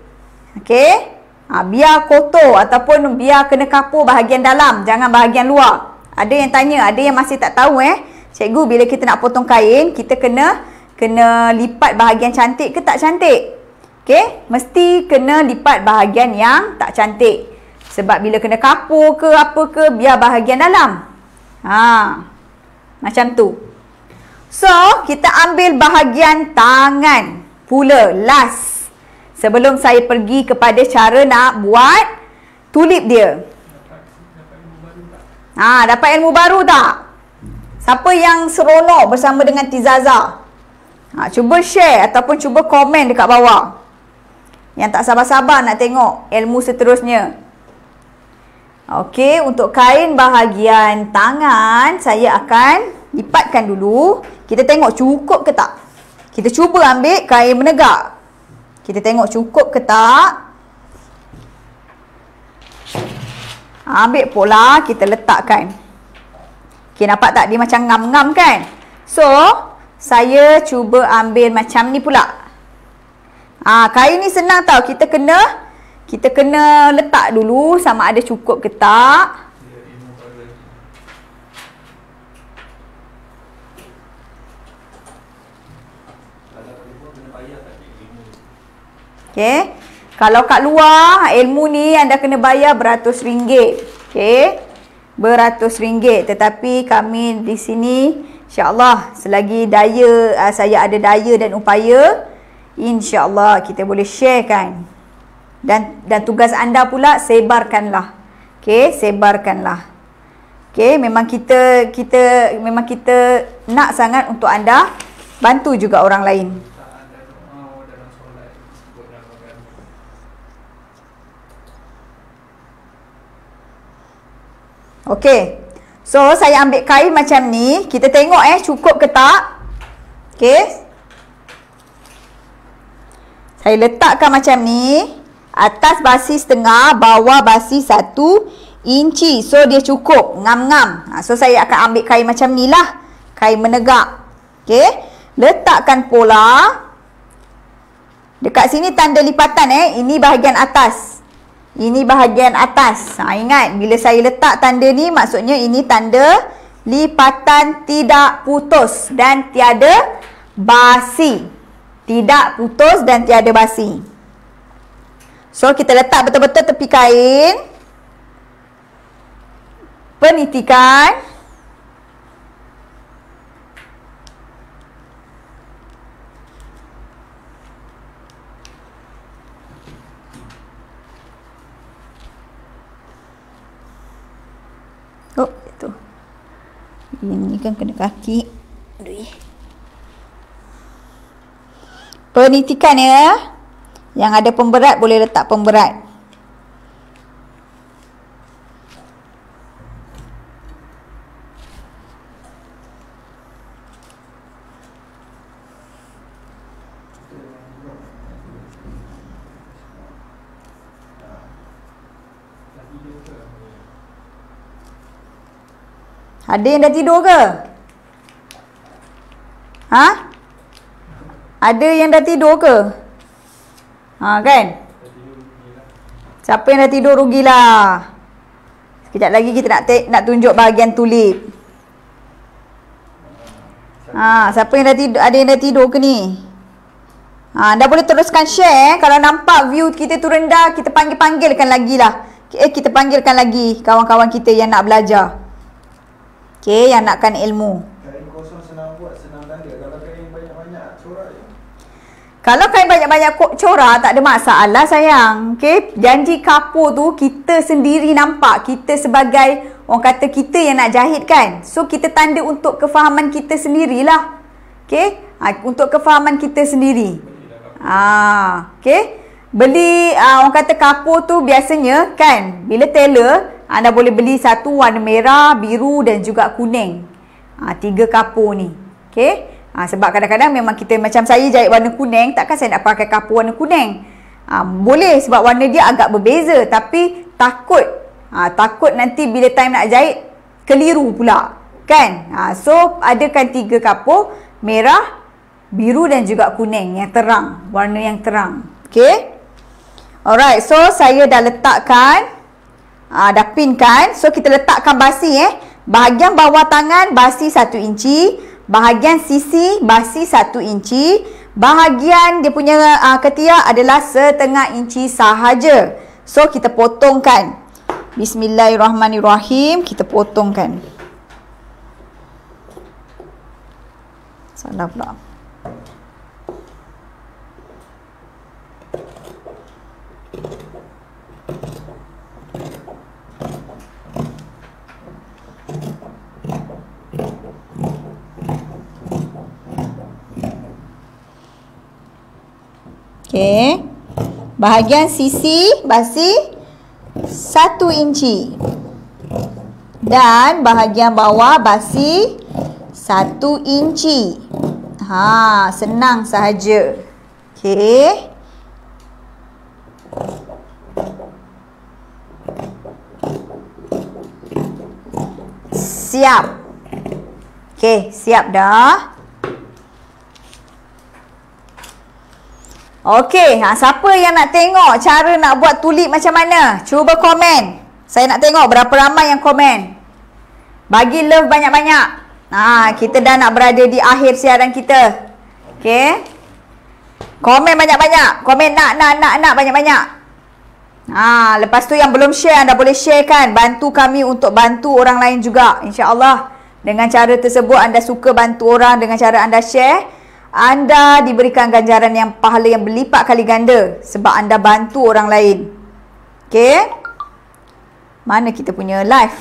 Okey. Biar kotor ataupun biar kena kapur bahagian dalam, jangan bahagian luar. Ada yang tanya, ada yang masih tak tahu Cikgu, bila kita nak potong kain, kita kena lipat bahagian cantik ke tak cantik? Okey, mesti kena lipat bahagian yang tak cantik. Sebab bila kena kapur ke apa ke, biar bahagian dalam. Macam tu. So, kita ambil bahagian tangan pula last. Sebelum saya pergi kepada cara nak buat tulip dia. Dapat ilmu baru tak? Siapa yang seronok bersama dengan Tizaza? Cuba share ataupun cuba komen dekat bawah. Yang tak sabar-sabar nak tengok ilmu seterusnya. Okey, untuk kain bahagian tangan, saya akan lipatkan dulu. Kita tengok cukup ke tak? Kita cuba ambil kain menegak. Kita tengok cukup ke tak? Ambil pola, kita letakkan. Okay, nampak tak? Dia macam ngam-ngam kan? So, saya cuba ambil macam ni pula. Kain ni senang tau. Kita kena letak dulu sama ada cukup ke tak. Okay. Kalau kat luar, ilmu ni anda kena bayar beratus ringgit. Okay. Beratus ringgit. Tetapi kami di sini, insyaAllah, selagi saya ada daya dan upaya, insyaAllah kita boleh sharekan. Dan tugas anda pula, sebarkanlah. Okay. Sebarkanlah. Okay. Memang kita nak sangat untuk anda bantu juga orang lain. Okey. So, saya ambil kain macam ni. Kita tengok cukup ke tak. Okey. Saya letakkan macam ni. Atas basi setengah, bawah basi 1 inci. So, dia cukup. Ngam-ngam. So, saya akan ambil kain macam ni lah. Kain menegak. Okey. Letakkan pola. Dekat sini tanda lipatan Ini bahagian atas. Ini bahagian atas. Ingat, bila saya letak tanda ni, maksudnya ini tanda lipatan tidak putus dan tiada basi. Tidak putus dan tiada basi. So, kita letak betul-betul tepi kain. Penitikan. Oh, itu. Ini kan kena kaki. Aduh. Penitikan Yang ada pemberat boleh letak pemberat. Ada yang dah tidur ke? Ada yang dah tidur ke? Kan? Siapa yang dah tidur rugilah. Sekejap lagi kita nak tunjuk bahagian tulip. Siapa yang dah tidur? Ada yang dah tidur ke ni? Anda boleh teruskan share. Kalau nampak view kita tu rendah, kita panggilkan lagi lah. Kita panggilkan lagi kawan-kawan kita yang nak belajar. Okay, yang nakkan ilmu. Kain kosong senang buat, senang tanda. Kalau kain banyak-banyak corak je. Kalau kain banyak-banyak corak, tak ada masalah sayang. Okay, janji kapur tu kita sendiri nampak. Kita sebagai, orang kata kita yang nak jahit kan. So, kita tanda untuk kefahaman kita sendirilah. Okay, untuk kefahaman kita sendiri. Okay, beli orang kata kapur tu biasanya kan, bila tailor, anda boleh beli satu warna merah, biru dan juga kuning. 3 kapur ni. Okay. Sebab kadang-kadang memang kita macam saya jahit warna kuning, takkan saya nak pakai kapur warna kuning. Boleh sebab warna dia agak berbeza. Tapi takut. Takut nanti bila time nak jahit, keliru pula. Kan? So, adakan 3 kapur. Merah, biru dan juga kuning. Yang terang. Warna yang terang. Okay. Alright. So, saya dah letakkan. Dah pinkan. So, kita letakkan basi Bahagian bawah tangan, basi 1 inci. Bahagian sisi, basi 1 inci. Bahagian dia punya ketiak adalah setengah inci sahaja. So, kita potongkan. Bismillahirrahmanirrahim. Kita potongkan. Salah pula. Okey. Bahagian sisi basi 1 inci. Dan bahagian bawah basi 1 inci. Senang sahaja. Okey. Siap. Okey, siap dah. Okey, siapa yang nak tengok cara nak buat tulip macam mana? Cuba komen. Saya nak tengok berapa ramai yang komen. Bagi love banyak-banyak. Kita dah nak berada di akhir siaran kita. Okey. Komen banyak-banyak. Komen nak banyak-banyak. Lepas tu yang belum share, anda boleh share kan. Bantu kami untuk bantu orang lain juga. InsyaAllah. Dengan cara tersebut anda suka bantu orang dengan cara anda share. Anda diberikan ganjaran yang pahala yang berlipat kali ganda sebab anda bantu orang lain. Okey? Mana kita punya live?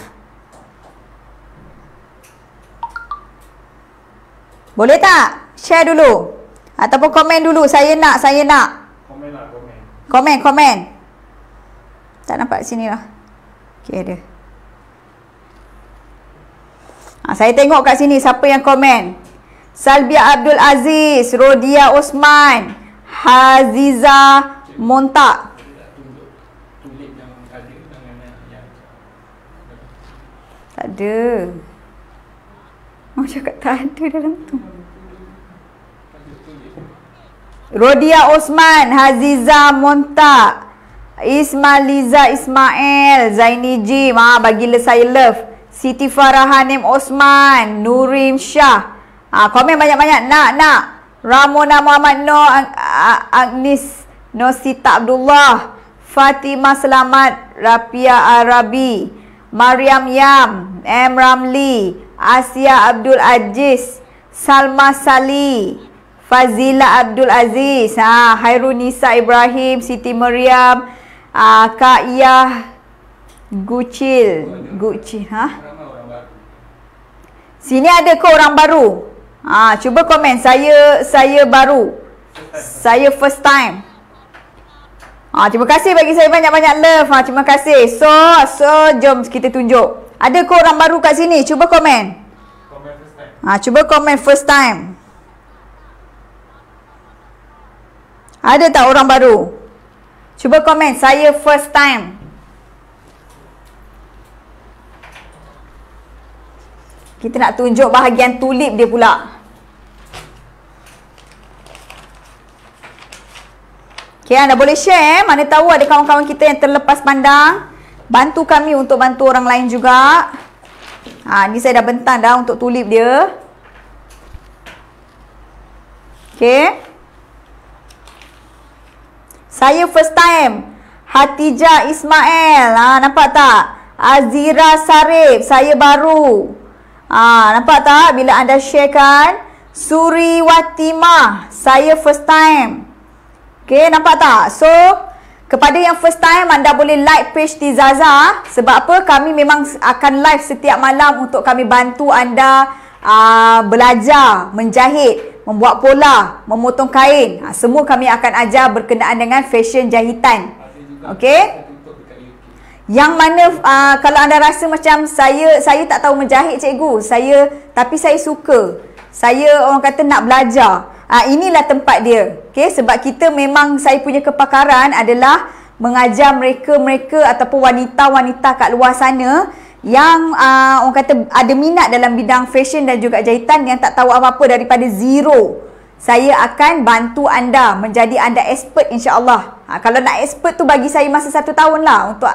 Boleh tak? Share dulu. Ataupun komen dulu. Saya nak. Komen lah, komen. Komen. Tak nampak sini lah. Okey, ada. Saya tengok kat sini siapa yang komen. Salbia Abdul Aziz, Rodia Osman, Haziza Montak. Tulip yang ada dengan yang Tak ada. Cakap tak ada dalam tu. Rodia Osman, Haziza Montak, Ismailiza Ismail, Zaini Jim, bagilah saya love. Siti Farahanim Osman, Nurim Shah. Komen banyak-banyak. Nak. Ramona Muhammad Noor, Agnis Nosita Abdullah, Fatimah Selamat, Rapia Arabi, Mariam Yam, M. Ramli, Asia Abdul Aziz, Salma Sali, Fazila Abdul Aziz, Hairunisa Ibrahim, Siti Maryam, Kak Iyah Gucil. Sini ada ke orang baru? Cuba komen. Saya baru. Saya first time. Terima kasih bagi saya banyak-banyak love. Terima kasih. So jom kita tunjuk. Ada ke orang baru kat sini? Cuba komen. Komen first time. Cuba komen first time. Ada tak orang baru? Cuba komen. Saya first time. Kita nak tunjuk bahagian tulip dia pula. Okay, anda boleh share. Mana tahu ada kawan-kawan kita yang terlepas pandang. Bantu kami untuk bantu orang lain juga. Ni saya dah bentang dah untuk tulip dia. Okay. Saya first time. Hatijah Ismail. Nampak tak? Azira Sarif. Saya baru. Nampak tak bila anda sharekan? Suri Watimah, saya first time. Okay, nampak tak? So, kepada yang first time, anda boleh like page Tizaza. Sebab apa? Kami memang akan live setiap malam untuk kami bantu anda belajar, menjahit, membuat pola, memotong kain. Semua kami akan ajar berkenaan dengan fashion jahitan. Okay? Yang mana kalau anda rasa macam saya tak tahu menjahit cikgu, tapi saya suka. Saya orang kata nak belajar. Inilah tempat dia. Okey, sebab kita memang saya punya kepakaran adalah mengajar mereka ataupun wanita-wanita kat luar sana yang orang kata ada minat dalam bidang fashion dan juga jahitan yang tak tahu apa-apa daripada zero. Saya akan bantu anda menjadi anda expert insya-Allah. Kalau nak expert tu bagi saya masa 1 tahun lah untuk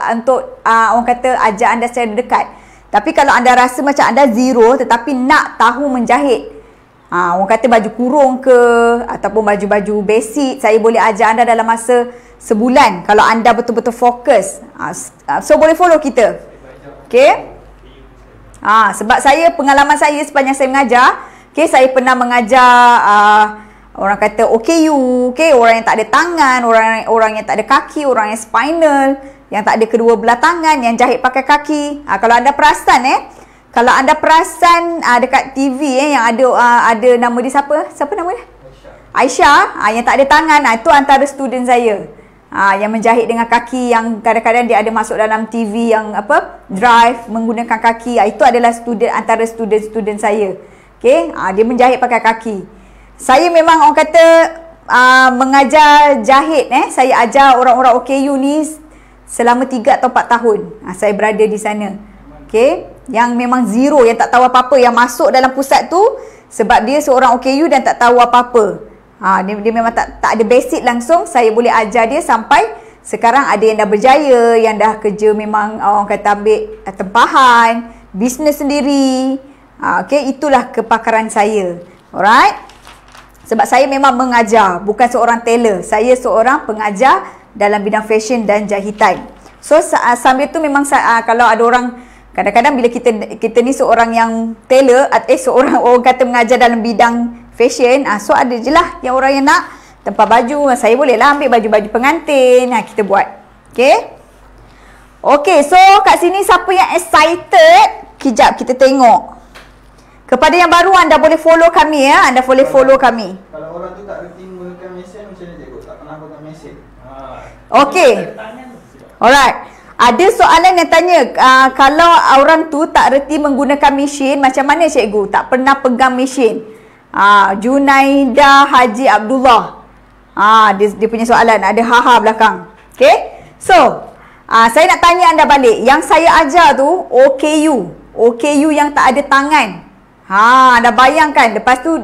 orang kata ajar anda secara dekat. Tapi kalau anda rasa macam anda zero tetapi nak tahu menjahit, orang kata baju kurung ke ataupun baju-baju basic, saya boleh ajar anda dalam masa sebulan kalau anda betul-betul fokus. So boleh follow kita. Okey? Sebab pengalaman saya sepanjang saya mengajar, Okey, saya pernah mengajar orang kata OKU, okey, orang yang tak ada tangan, orang yang tak ada kaki, orang yang spinal, yang tak ada kedua belah tangan, yang jahit pakai kaki. Kalau anda perasan kalau anda perasan dekat TV yang ada nama dia siapa? Siapa nama dia? Aisyah, yang tak ada tangan, itu antara student saya. Yang menjahit dengan kaki, yang kadang-kadang dia ada masuk dalam TV yang drive menggunakan kaki. Itu adalah antara student saya. Okey, dia menjahit pakai kaki. Saya memang orang kata mengajar jahit. Saya ajar orang-orang OKU ni selama 3 atau 4 tahun. Saya berada di sana. Okey, yang memang zero, yang tak tahu apa-apa, yang masuk dalam pusat tu sebab dia seorang OKU dan tak tahu apa-apa. Dia memang tak ada basic langsung. Saya boleh ajar dia sampai sekarang ada yang dah berjaya, yang dah kerja memang orang kata ambil tempahan, bisnes sendiri. Okey, itulah kepakaran saya. Alright. Sebab saya memang mengajar, bukan seorang tailor. Saya seorang pengajar dalam bidang fashion dan jahitan. So sambil tu memang kalau ada orang, kadang-kadang bila kita ni seorang yang tailor, seorang orang kata mengajar dalam bidang fashion, so ada je lah yang orang yang nak tempah baju. Saya boleh lah ambil baju-baju pengantin, kita buat. Okay. Okay, so kat sini siapa yang excited? Kejap kita tengok. Kepada yang baru, anda boleh follow kami anda boleh follow kami. Kalau orang tu tak reti menggunakan mesin, macam mana cikgu? Tak pernah pakai mesin. Okay. Alright. Ada soalan yang tanya, kalau orang tu tak reti menggunakan mesin, macam mana cikgu? Tak pernah pegang mesin. Junaida Haji Abdullah. Dia punya soalan, ada haha belakang. Okay. So, saya nak tanya anda balik. Yang saya ajar tu OKU yang tak ada tangan. Anda bayangkan, lepas tu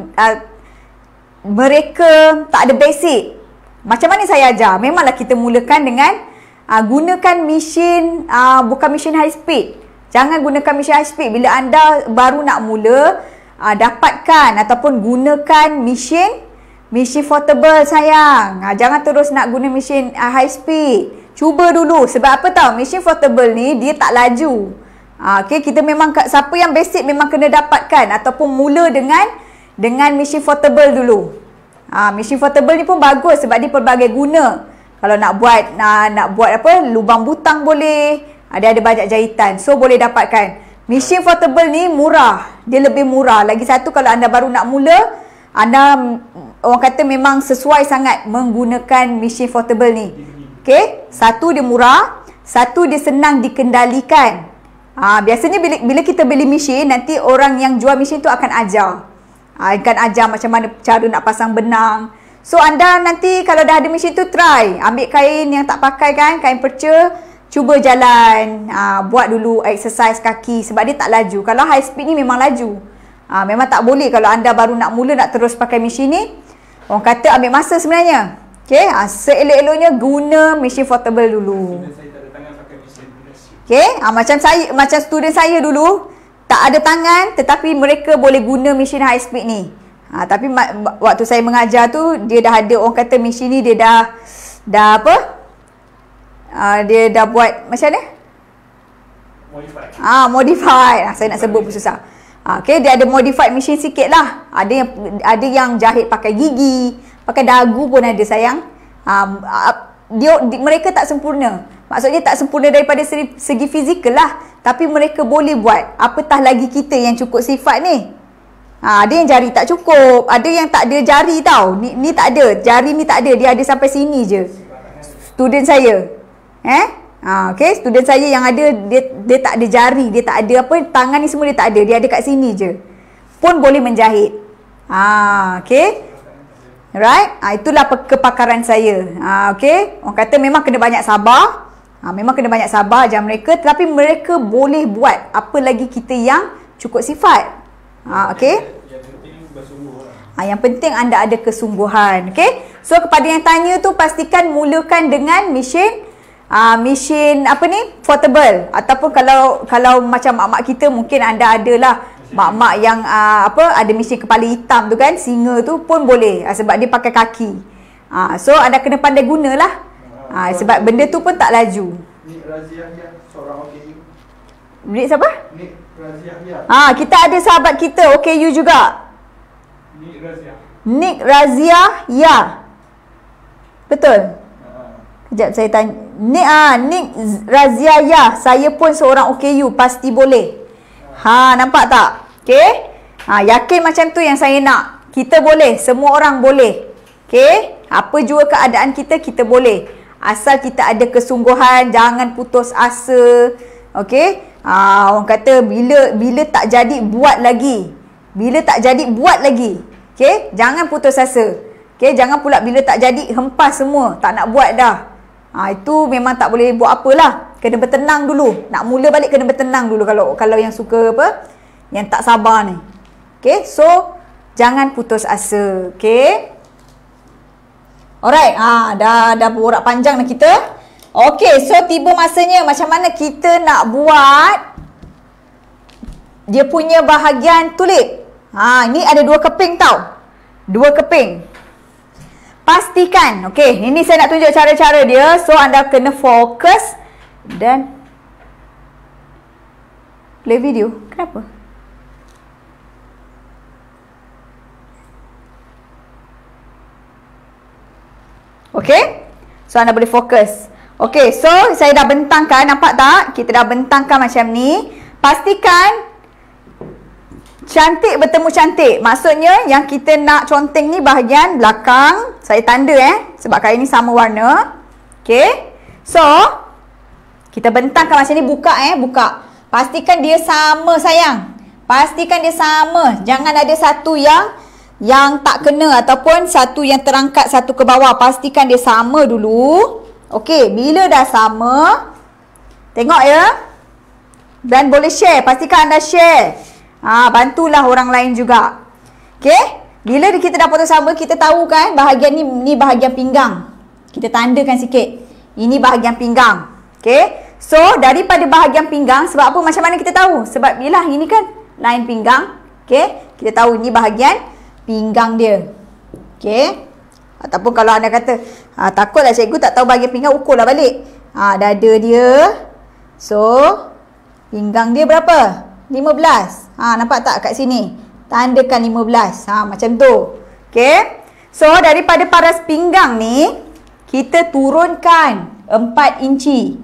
mereka tak ada basic. Macam mana saya ajar? Memanglah kita mulakan dengan gunakan mesin, bukan mesin high speed. Jangan gunakan mesin high speed. Bila anda baru nak mula, dapatkan ataupun gunakan mesin portable sayang. Jangan terus nak guna mesin high speed. Cuba dulu. Sebab apa tahu? Mesin portable ni dia tak laju. Okay, kita memang, siapa yang basic memang kena dapatkan ataupun mula dengan mesin portable dulu. Mesin portable ni pun bagus sebab dia pelbagai guna. Kalau nak buat apa, lubang butang boleh. Ada banyak jahitan. So boleh dapatkan. Mesin portable ni murah. Dia lebih murah. Lagi satu, kalau anda baru nak mula, anda orang kata memang sesuai sangat menggunakan mesin portable ni. Okay, satu dia murah, satu dia senang dikendalikan. Biasanya bila kita beli mesin, nanti orang yang jual mesin tu akan ajar. Akan ajar macam mana cara nak pasang benang. So anda nanti kalau dah ada mesin tu, try ambil kain yang tak pakai kain perca, cuba jalan, buat dulu exercise kaki sebab dia tak laju. Kalau high speed ni memang laju. Memang tak boleh kalau anda baru nak mula nak terus pakai mesin ni. Orang kata ambil masa sebenarnya. Okay, seelok-eloknya guna mesin portable dulu. Okay, macam student saya dulu tak ada tangan tetapi mereka boleh guna mesin high speed ni. Tapi waktu saya mengajar tu, dia dah ada orang kata mesin ni dia dah apa? Dia dah buat macam mana? Modified. Saya nak sebut pun susah. Okay, dia ada modified mesin sikit lah. Ada yang jahit pakai gigi, pakai dagu pun ada sayang. Mereka tak sempurna. Maksudnya tak sempurna daripada segi fizikal lah. Tapi mereka boleh buat. Apatah lagi kita yang cukup sifat ni. Ada yang jari tak cukup. Ada yang tak ada jari tau. Ni tak ada. Jari ni tak ada. Dia ada sampai sini je. Student saya. Okay, student saya yang ada dia tak ada jari, dia tak ada apa, tangan ni semua dia tak ada, dia ada kat sini je. Pun boleh menjahit. Okay. Right? Itulah kepakaran saya. Okay. Orang kata memang kena banyak sabar. Memang kena banyak sabar ajar mereka, tetapi mereka boleh buat. Apa lagi kita yang cukup sifat. Okay. Yang penting anda ada kesungguhan. Okay. So kepada yang tanya tu, pastikan mulakan dengan mesin apa ni, portable. Ataupun kalau macam mak-mak kita, mungkin anda adalah mak-mak yang ada mesin kepala hitam tu kan, singa tu pun boleh sebab dia pakai kaki. So anda kena pandai gunalah. Sebab benda tu pun tak laju. Nik Raziah seorang OKU. Nik siapa? Nik Raziah. Kita ada sahabat kita OKU juga. Nik Razia. Nik Razia, ya. Betul. Sekejap saya tanya. Nik Razia, ya. Saya pun seorang OKU, pasti boleh. Nampak tak? Okey. Yakin macam tu yang saya nak. Kita boleh, semua orang boleh. Okey? Apa jua keadaan kita, kita boleh. Asal kita ada kesungguhan, jangan putus asa. Okey? Orang kata bila tak jadi buat lagi. Bila tak jadi buat lagi. Okey? Jangan putus asa. Okey? Jangan pula bila tak jadi hempas semua, tak nak buat dah. Itu memang tak boleh buat apalah. Kena bertenang dulu. Nak mula balik kena bertenang dulu kalau yang suka apa? Yang tak sabar ni. Okey? So, jangan putus asa. Okey? Alright. Dah borak panjang dah kita. Okey, so tiba masanya macam mana kita nak buat dia punya bahagian tulip. Ini ada 2 keping tau. 2 keping. Pastikan, okey, ini saya nak tunjuk cara-cara dia. So anda kena fokus dan play video. Kenapa? Okey? So anda boleh fokus. Okey, so saya dah bentangkan, nampak tak? Kita dah bentangkan macam ni. Pastikan cantik bertemu cantik. Maksudnya yang kita nak conteng ni bahagian belakang. Saya tanda sebab kali ni sama warna. Okey. So kita bentangkan macam ni, buka buka. Pastikan dia sama sayang. Pastikan dia sama. Jangan ada satu yang tak kena ataupun satu yang terangkat satu ke bawah. Pastikan dia sama dulu. Okey, bila dah sama, tengok ya. Dan boleh share, pastikan anda share. Bantulah orang lain juga. Okey, bila kita dah potong sama, kita tahu kan bahagian ni bahagian pinggang. Kita tandakan sikit. Ini bahagian pinggang. Okey, so daripada bahagian pinggang, sebab apa macam mana kita tahu? Sebab bila ini kan line pinggang. Okey, kita tahu ini bahagian pinggang dia. Okey. Ataupun kalau anda kata takutlah cikgu tak tahu bahagian pinggang, ukurlah balik. Dada dia. So pinggang dia berapa? 15. Nampak tak kat sini? Tandakan 15. Macam tu. Okey. So daripada paras pinggang ni kita turunkan 4 inci.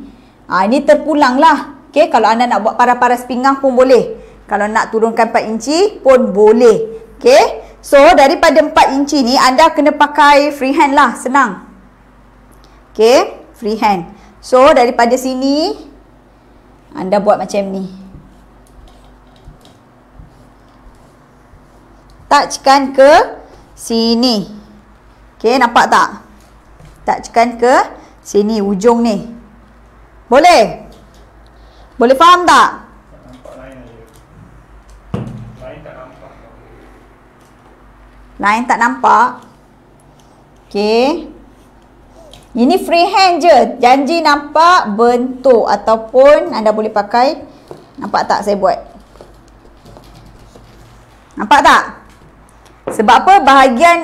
Ini terpulang lah. Okey, kalau anda nak buat paras-paras pinggang pun boleh. Kalau nak turunkan 4 inci pun boleh. Okey. So, daripada 4 inci ni, anda kena pakai freehand lah. Senang. Okay. Freehand. So, daripada sini, anda buat macam ni. Touchkan ke sini. Okay, nampak tak? Touchkan ke sini, ujung ni. Boleh? Boleh faham tak? Lain tak nampak. Okey. Ini freehand je. Janji nampak bentuk ataupun anda boleh pakai. Nampak tak saya buat? Nampak tak? Sebab apa?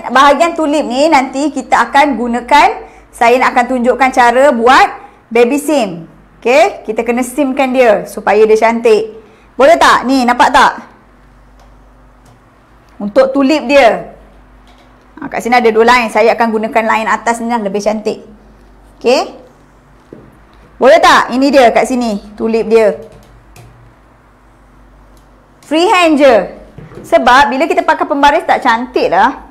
Bahagian tulip ni nanti kita akan gunakan. Saya nak akan tunjukkan cara buat baby seam. Okey, kita kena seamkan dia supaya dia cantik. Boleh tak? Ni nampak tak? Untuk tulip dia. Kat sini ada 2 line. Saya akan gunakan line atas ni lah, lebih cantik. Okey. Boleh tak? Ini dia kat sini. Tulip dia. Freehand je. Sebab bila kita pakai pembaris tak cantik lah.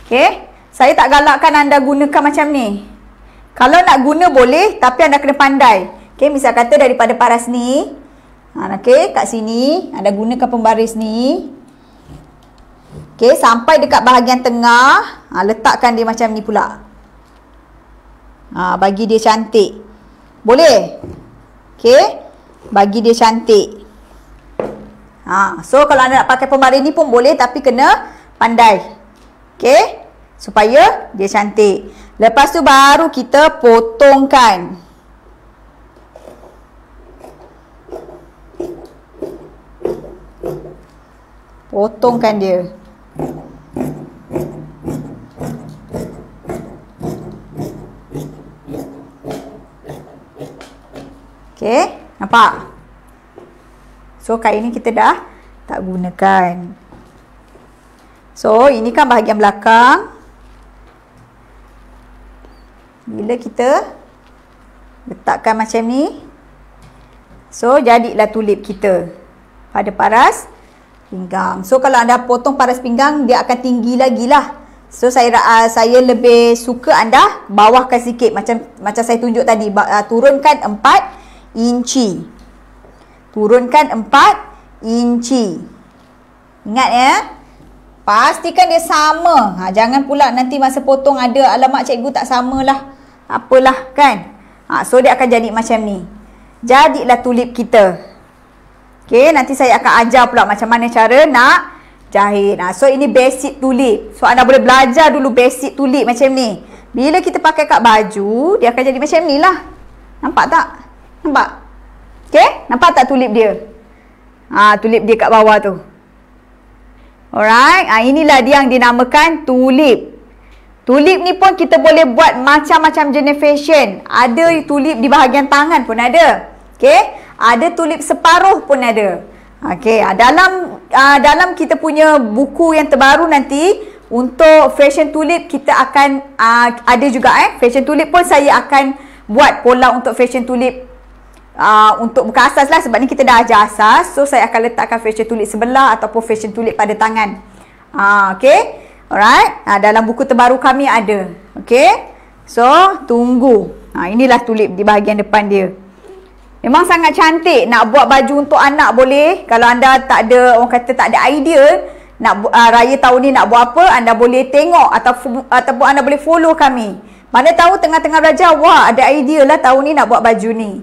Okey. Saya tak galakkan anda gunakan macam ni. Kalau nak guna boleh, tapi anda kena pandai. Okey, misal kata daripada paras ni. Okey, kat sini anda gunakan pembaris ni. Okey, sampai dekat bahagian tengah, letakkan dia macam ni pula. Bagi dia cantik. Boleh? Okey, bagi dia cantik. So kalau anda nak pakai pembaris ni pun boleh, tapi kena pandai. Okey, supaya dia cantik. Lepas tu baru kita potongkan. Potongkan dia. Okey, nampak? So kali ni kita dah Tak gunakan. So, ini kan bahagian belakang. Bila kita letakkan macam ni, so jadilah tulip kita pada paras pinggang. So, kalau anda potong paras pinggang, dia akan tinggi lagi lah. So, saya lebih suka anda bawahkan sikit. Macam saya tunjuk tadi. Turunkan 4 inci. Turunkan 4 inci. Ingat ya. Pastikan dia sama. Jangan pula nanti masa potong ada, alamak cikgu tak samalah. Apalah kan. So, dia akan jadi macam ni. Jadilah tulip kita. Okay, nanti saya akan ajar pula macam mana cara nak jahit. So, ini basic tulip. So, anda boleh belajar dulu basic tulip macam ni. Bila kita pakai kat baju, dia akan jadi macam ni lah. Nampak tak? Nampak? Okay? Nampak tak tulip dia? Tulip dia kat bawah tu. Alright. Inilah dia yang dinamakan tulip. Tulip ni pun kita boleh buat macam-macam jenis fashion. Ada tulip di bahagian tangan pun ada. Okay? Ada tulip separuh pun ada. Okey, dalam kita punya buku yang terbaru nanti untuk fashion tulip kita akan ada juga fashion tulip pun saya akan buat pola untuk fashion tulip untuk bukan asas lah sebab ni kita dah ajar asas. So saya akan letakkan fashion tulip sebelah ataupun fashion tulip pada tangan. Okey. Alright. Dalam buku terbaru kami ada. Okey. So tunggu. Inilah tulip di bahagian depan dia. Memang sangat cantik. Nak buat baju untuk anak boleh. Kalau anda tak ada, orang kata tak ada idea nak raya tahun ni nak buat apa, anda boleh tengok ataupun anda boleh follow kami. Mana tahu tengah-tengah belajar, wah ada idea lah tahun ni nak buat baju ni.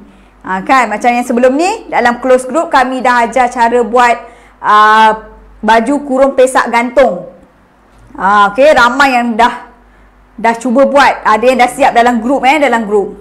Kan macam yang sebelum ni dalam close group kami dah ajar cara buat baju kurung pesak gantung. Okey, ramai yang dah cuba buat. Ada yang dah siap dalam group dalam group.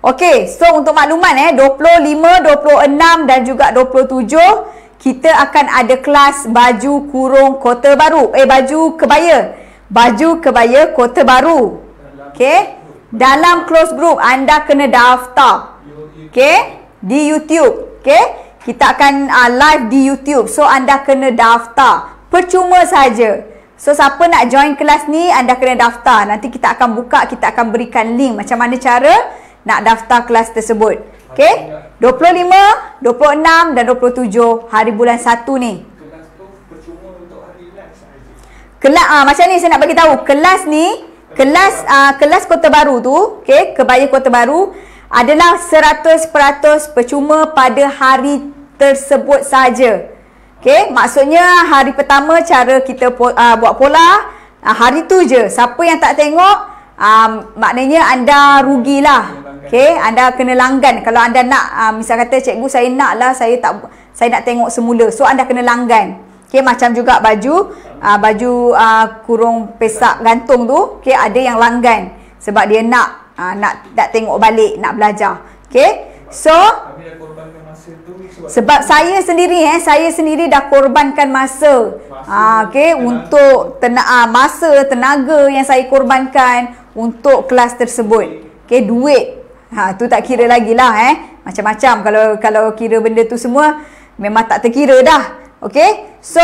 Okey, so untuk makluman 25, 26 dan juga 27 kita akan ada kelas baju kurung Kota Baru. Baju kebaya. Baju kebaya Kota Baru. Okey. Dalam close group anda kena daftar. Okey, di YouTube. Okey. Kita akan live di YouTube. So anda kena daftar. Percuma saja. So siapa nak join kelas ni anda kena daftar. Nanti kita akan buka, kita akan berikan link macam mana cara nak daftar kelas tersebut. Okey? 25, 26 dan 27 hari bulan 1 ni. Kelas tu percuma untuk hari live sahaja. Kelas macam ni saya nak bagi tahu. Kelas ni, kelas Kota Baru tu, okey, kebaya Kota Baru adalah 100% percuma pada hari tersebut saja. Okey, maksudnya hari pertama cara kita buat pola, hari tu je. Siapa yang tak tengok maknanya anda rugilah. Okey, anda kena langgan. Kalau anda nak misal kata cikgu saya naklah saya nak tengok semula. So anda kena langgan. Okey, macam juga baju kurung pesak gantung tu, okey ada yang langgan sebab dia nak tengok balik, nak belajar. Okey. So Kami dah korbankan masa tu sebab saya sendiri dah korbankan masa. Okey, untuk masa, tenaga yang saya korbankan untuk kelas tersebut. Okey, duit. Tu tak kira lagi lah macam-macam. Kalau kira benda tu semua memang tak terkira dah. Okey. So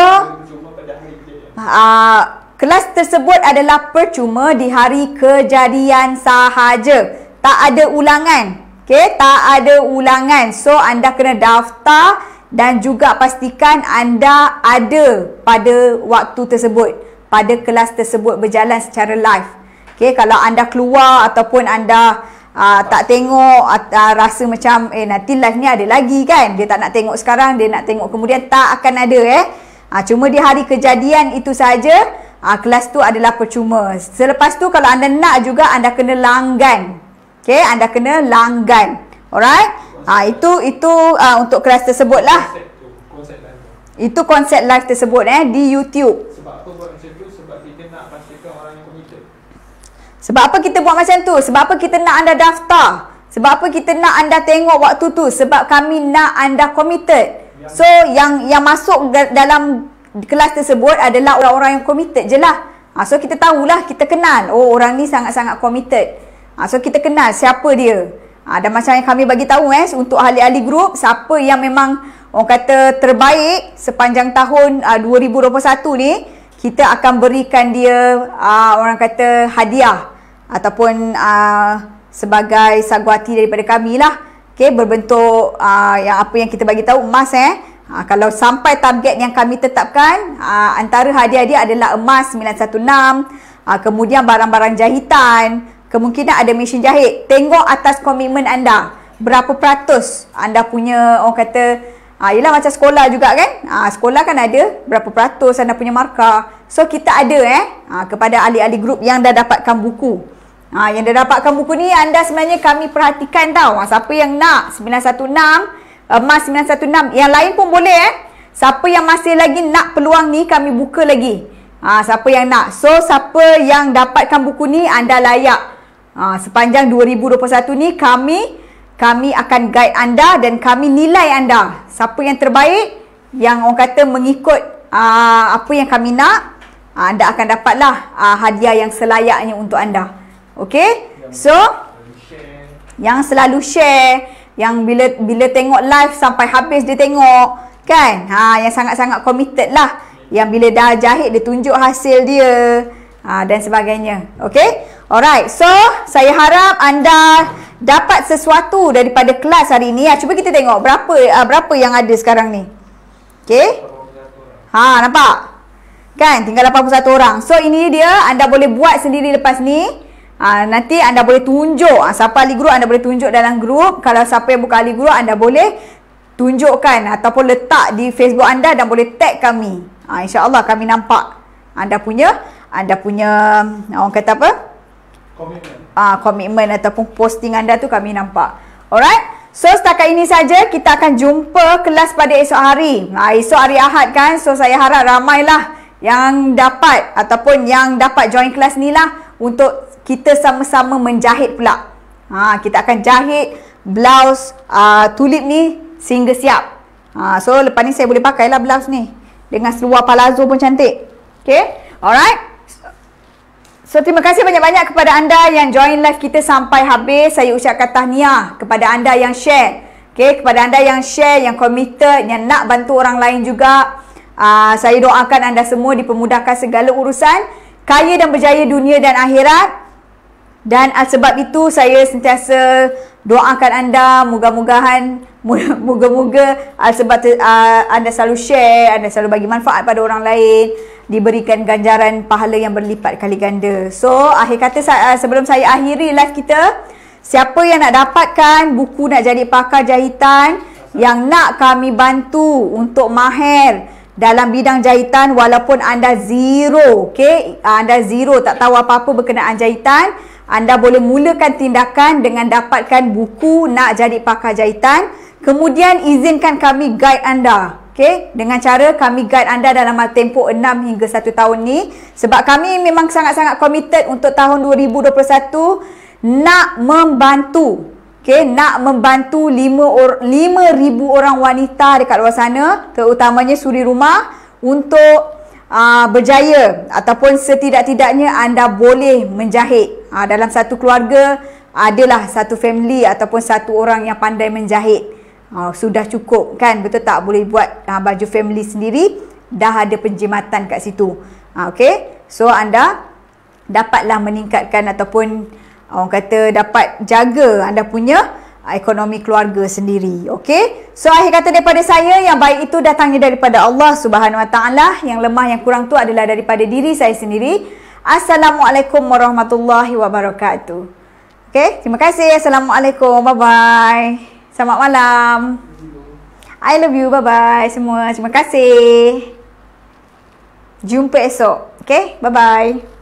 kelas tersebut adalah percuma di hari kejadian sahaja. Tak ada ulangan. Okey, tak ada ulangan. So anda kena daftar dan juga pastikan anda ada pada waktu tersebut, pada kelas tersebut berjalan secara live. Okey, kalau anda keluar ataupun anda tak tengok, rasa macam nanti live ni ada lagi kan, dia tak nak tengok sekarang, dia nak tengok kemudian, tak akan ada cuma di hari kejadian itu saja kelas tu adalah percuma. Selepas tu kalau anda nak juga anda kena langgan. Okey, anda kena langgan. Alright? Itu untuk kelas tersebut lah. Itu konsep live tersebut di YouTube. Sebab apa buat macam tu? Sebab kita nak pastikan orang yang committed. Sebab apa kita buat macam tu? Sebab apa kita nak anda daftar? Sebab apa kita nak anda tengok waktu tu? Sebab kami nak anda committed. So yang masuk dalam kelas tersebut adalah orang-orang yang committed je lah. So kita tahulah, kita kenal, oh orang ni sangat-sangat committed. So kita kenal siapa dia. Dan macam yang kami bagi tahu untuk ahli-ahli grup, siapa yang memang orang kata terbaik sepanjang tahun 2021 ni, kita akan berikan dia orang kata hadiah ataupun sebagai saguati daripada kami lah. Okay, berbentuk yang apa yang kita bagi tahu, emas kalau sampai target yang kami tetapkan, antara hadiah dia adalah emas 916, kemudian barang-barang jahitan, kemungkinan ada mesin jahit. Tengok atas komitmen anda, berapa peratus anda punya, orang kata, yelah macam sekolah juga kan, sekolah kan ada berapa peratus anda punya markah. So kita ada kepada ahli-ahli grup yang dah dapatkan buku. Yang dah dapatkan buku ni, anda sebenarnya kami perhatikan tau. Siapa yang nak 916, emas 916, yang lain pun boleh Siapa yang masih lagi nak peluang ni, kami buka lagi. Siapa yang nak. So siapa yang dapatkan buku ni, anda layak. Sepanjang 2021 ni kami akan guide anda dan kami nilai anda. Siapa yang terbaik, yang orang kata mengikut apa yang kami nak, anda akan dapatlah hadiah yang selayaknya untuk anda. Okay? So yang selalu share, yang bila tengok live sampai habis dia tengok kan, yang sangat-sangat committed lah, yang bila dah jahit dia tunjuk hasil dia dan sebagainya. Okay? Alright, so saya harap anda dapat sesuatu daripada kelas hari ni. Cuba kita tengok berapa yang ada sekarang ni. Okay? Nampak? Kan, tinggal 81 orang. So ini dia, anda boleh buat sendiri lepas ni. Nanti anda boleh tunjuk, siapa ahli grup anda boleh tunjuk dalam grup. Kalau siapa yang bukan ahli grup, anda boleh tunjukkan ataupun letak di Facebook anda dan boleh tag kami. InsyaAllah kami nampak anda punya orang kata apa, komitmen ataupun posting anda tu kami nampak. Alright, so setakat ini saja. Kita akan jumpa kelas pada esok hari. Esok hari Ahad kan, so saya harap ramailah yang dapat ataupun yang dapat join kelas ni lah, untuk kita sama-sama menjahit pula. Kita akan jahit blouse tulip ni sehingga siap. So lepas ni saya boleh pakailah blouse ni dengan seluar palazzo pun cantik. Okay, alright. So terima kasih banyak-banyak kepada anda yang join live kita sampai habis. Saya ucapkan tahniah kepada anda yang share. Okay, kepada anda yang share, yang committed, yang nak bantu orang lain juga. Saya doakan anda semua dipermudahkan segala urusan, kaya dan berjaya dunia dan akhirat. Dan sebab itu saya sentiasa doakan anda, moga-moga sebab anda selalu share, anda selalu bagi manfaat pada orang lain, diberikan ganjaran pahala yang berlipat kali ganda. So akhir kata, sebelum saya akhiri live kita, siapa yang nak dapatkan buku Nak Jadi Pakar Jahitan, yang nak kami bantu untuk mahir dalam bidang jahitan, walaupun anda zero, okay? Anda zero, tak tahu apa-apa berkenaan jahitan, anda boleh mulakan tindakan dengan dapatkan buku Nak Jadi Pakar Jahitan. Kemudian izinkan kami guide anda, okay? Dengan cara kami guide anda dalam tempoh 6 hingga 1 tahun ni. Sebab kami memang sangat-sangat committed untuk tahun 2021 nak membantu, okay? Nak membantu 5,000 orang wanita dekat luar sana, terutamanya suri rumah, untuk berjaya ataupun setidak-tidaknya anda boleh menjahit. Dalam satu keluarga adalah satu family ataupun satu orang yang pandai menjahit. Sudah cukup kan, betul tak? Boleh buat baju family sendiri, dah ada penjimatan kat situ. Okay, so anda dapatlah meningkatkan ataupun orang kata dapat jaga anda punya ekonomi keluarga sendiri. Okey, so akhir kata daripada saya, yang baik itu datangnya daripada Allah Subhanahu Wa Taala, yang lemah yang kurang tu adalah daripada diri saya sendiri. Assalamualaikum warahmatullahi wabarakatuh. Okey, terima kasih. Assalamualaikum, bye bye, selamat malam. I love you, bye bye semua. Terima kasih. Jumpa esok. Okey, bye bye.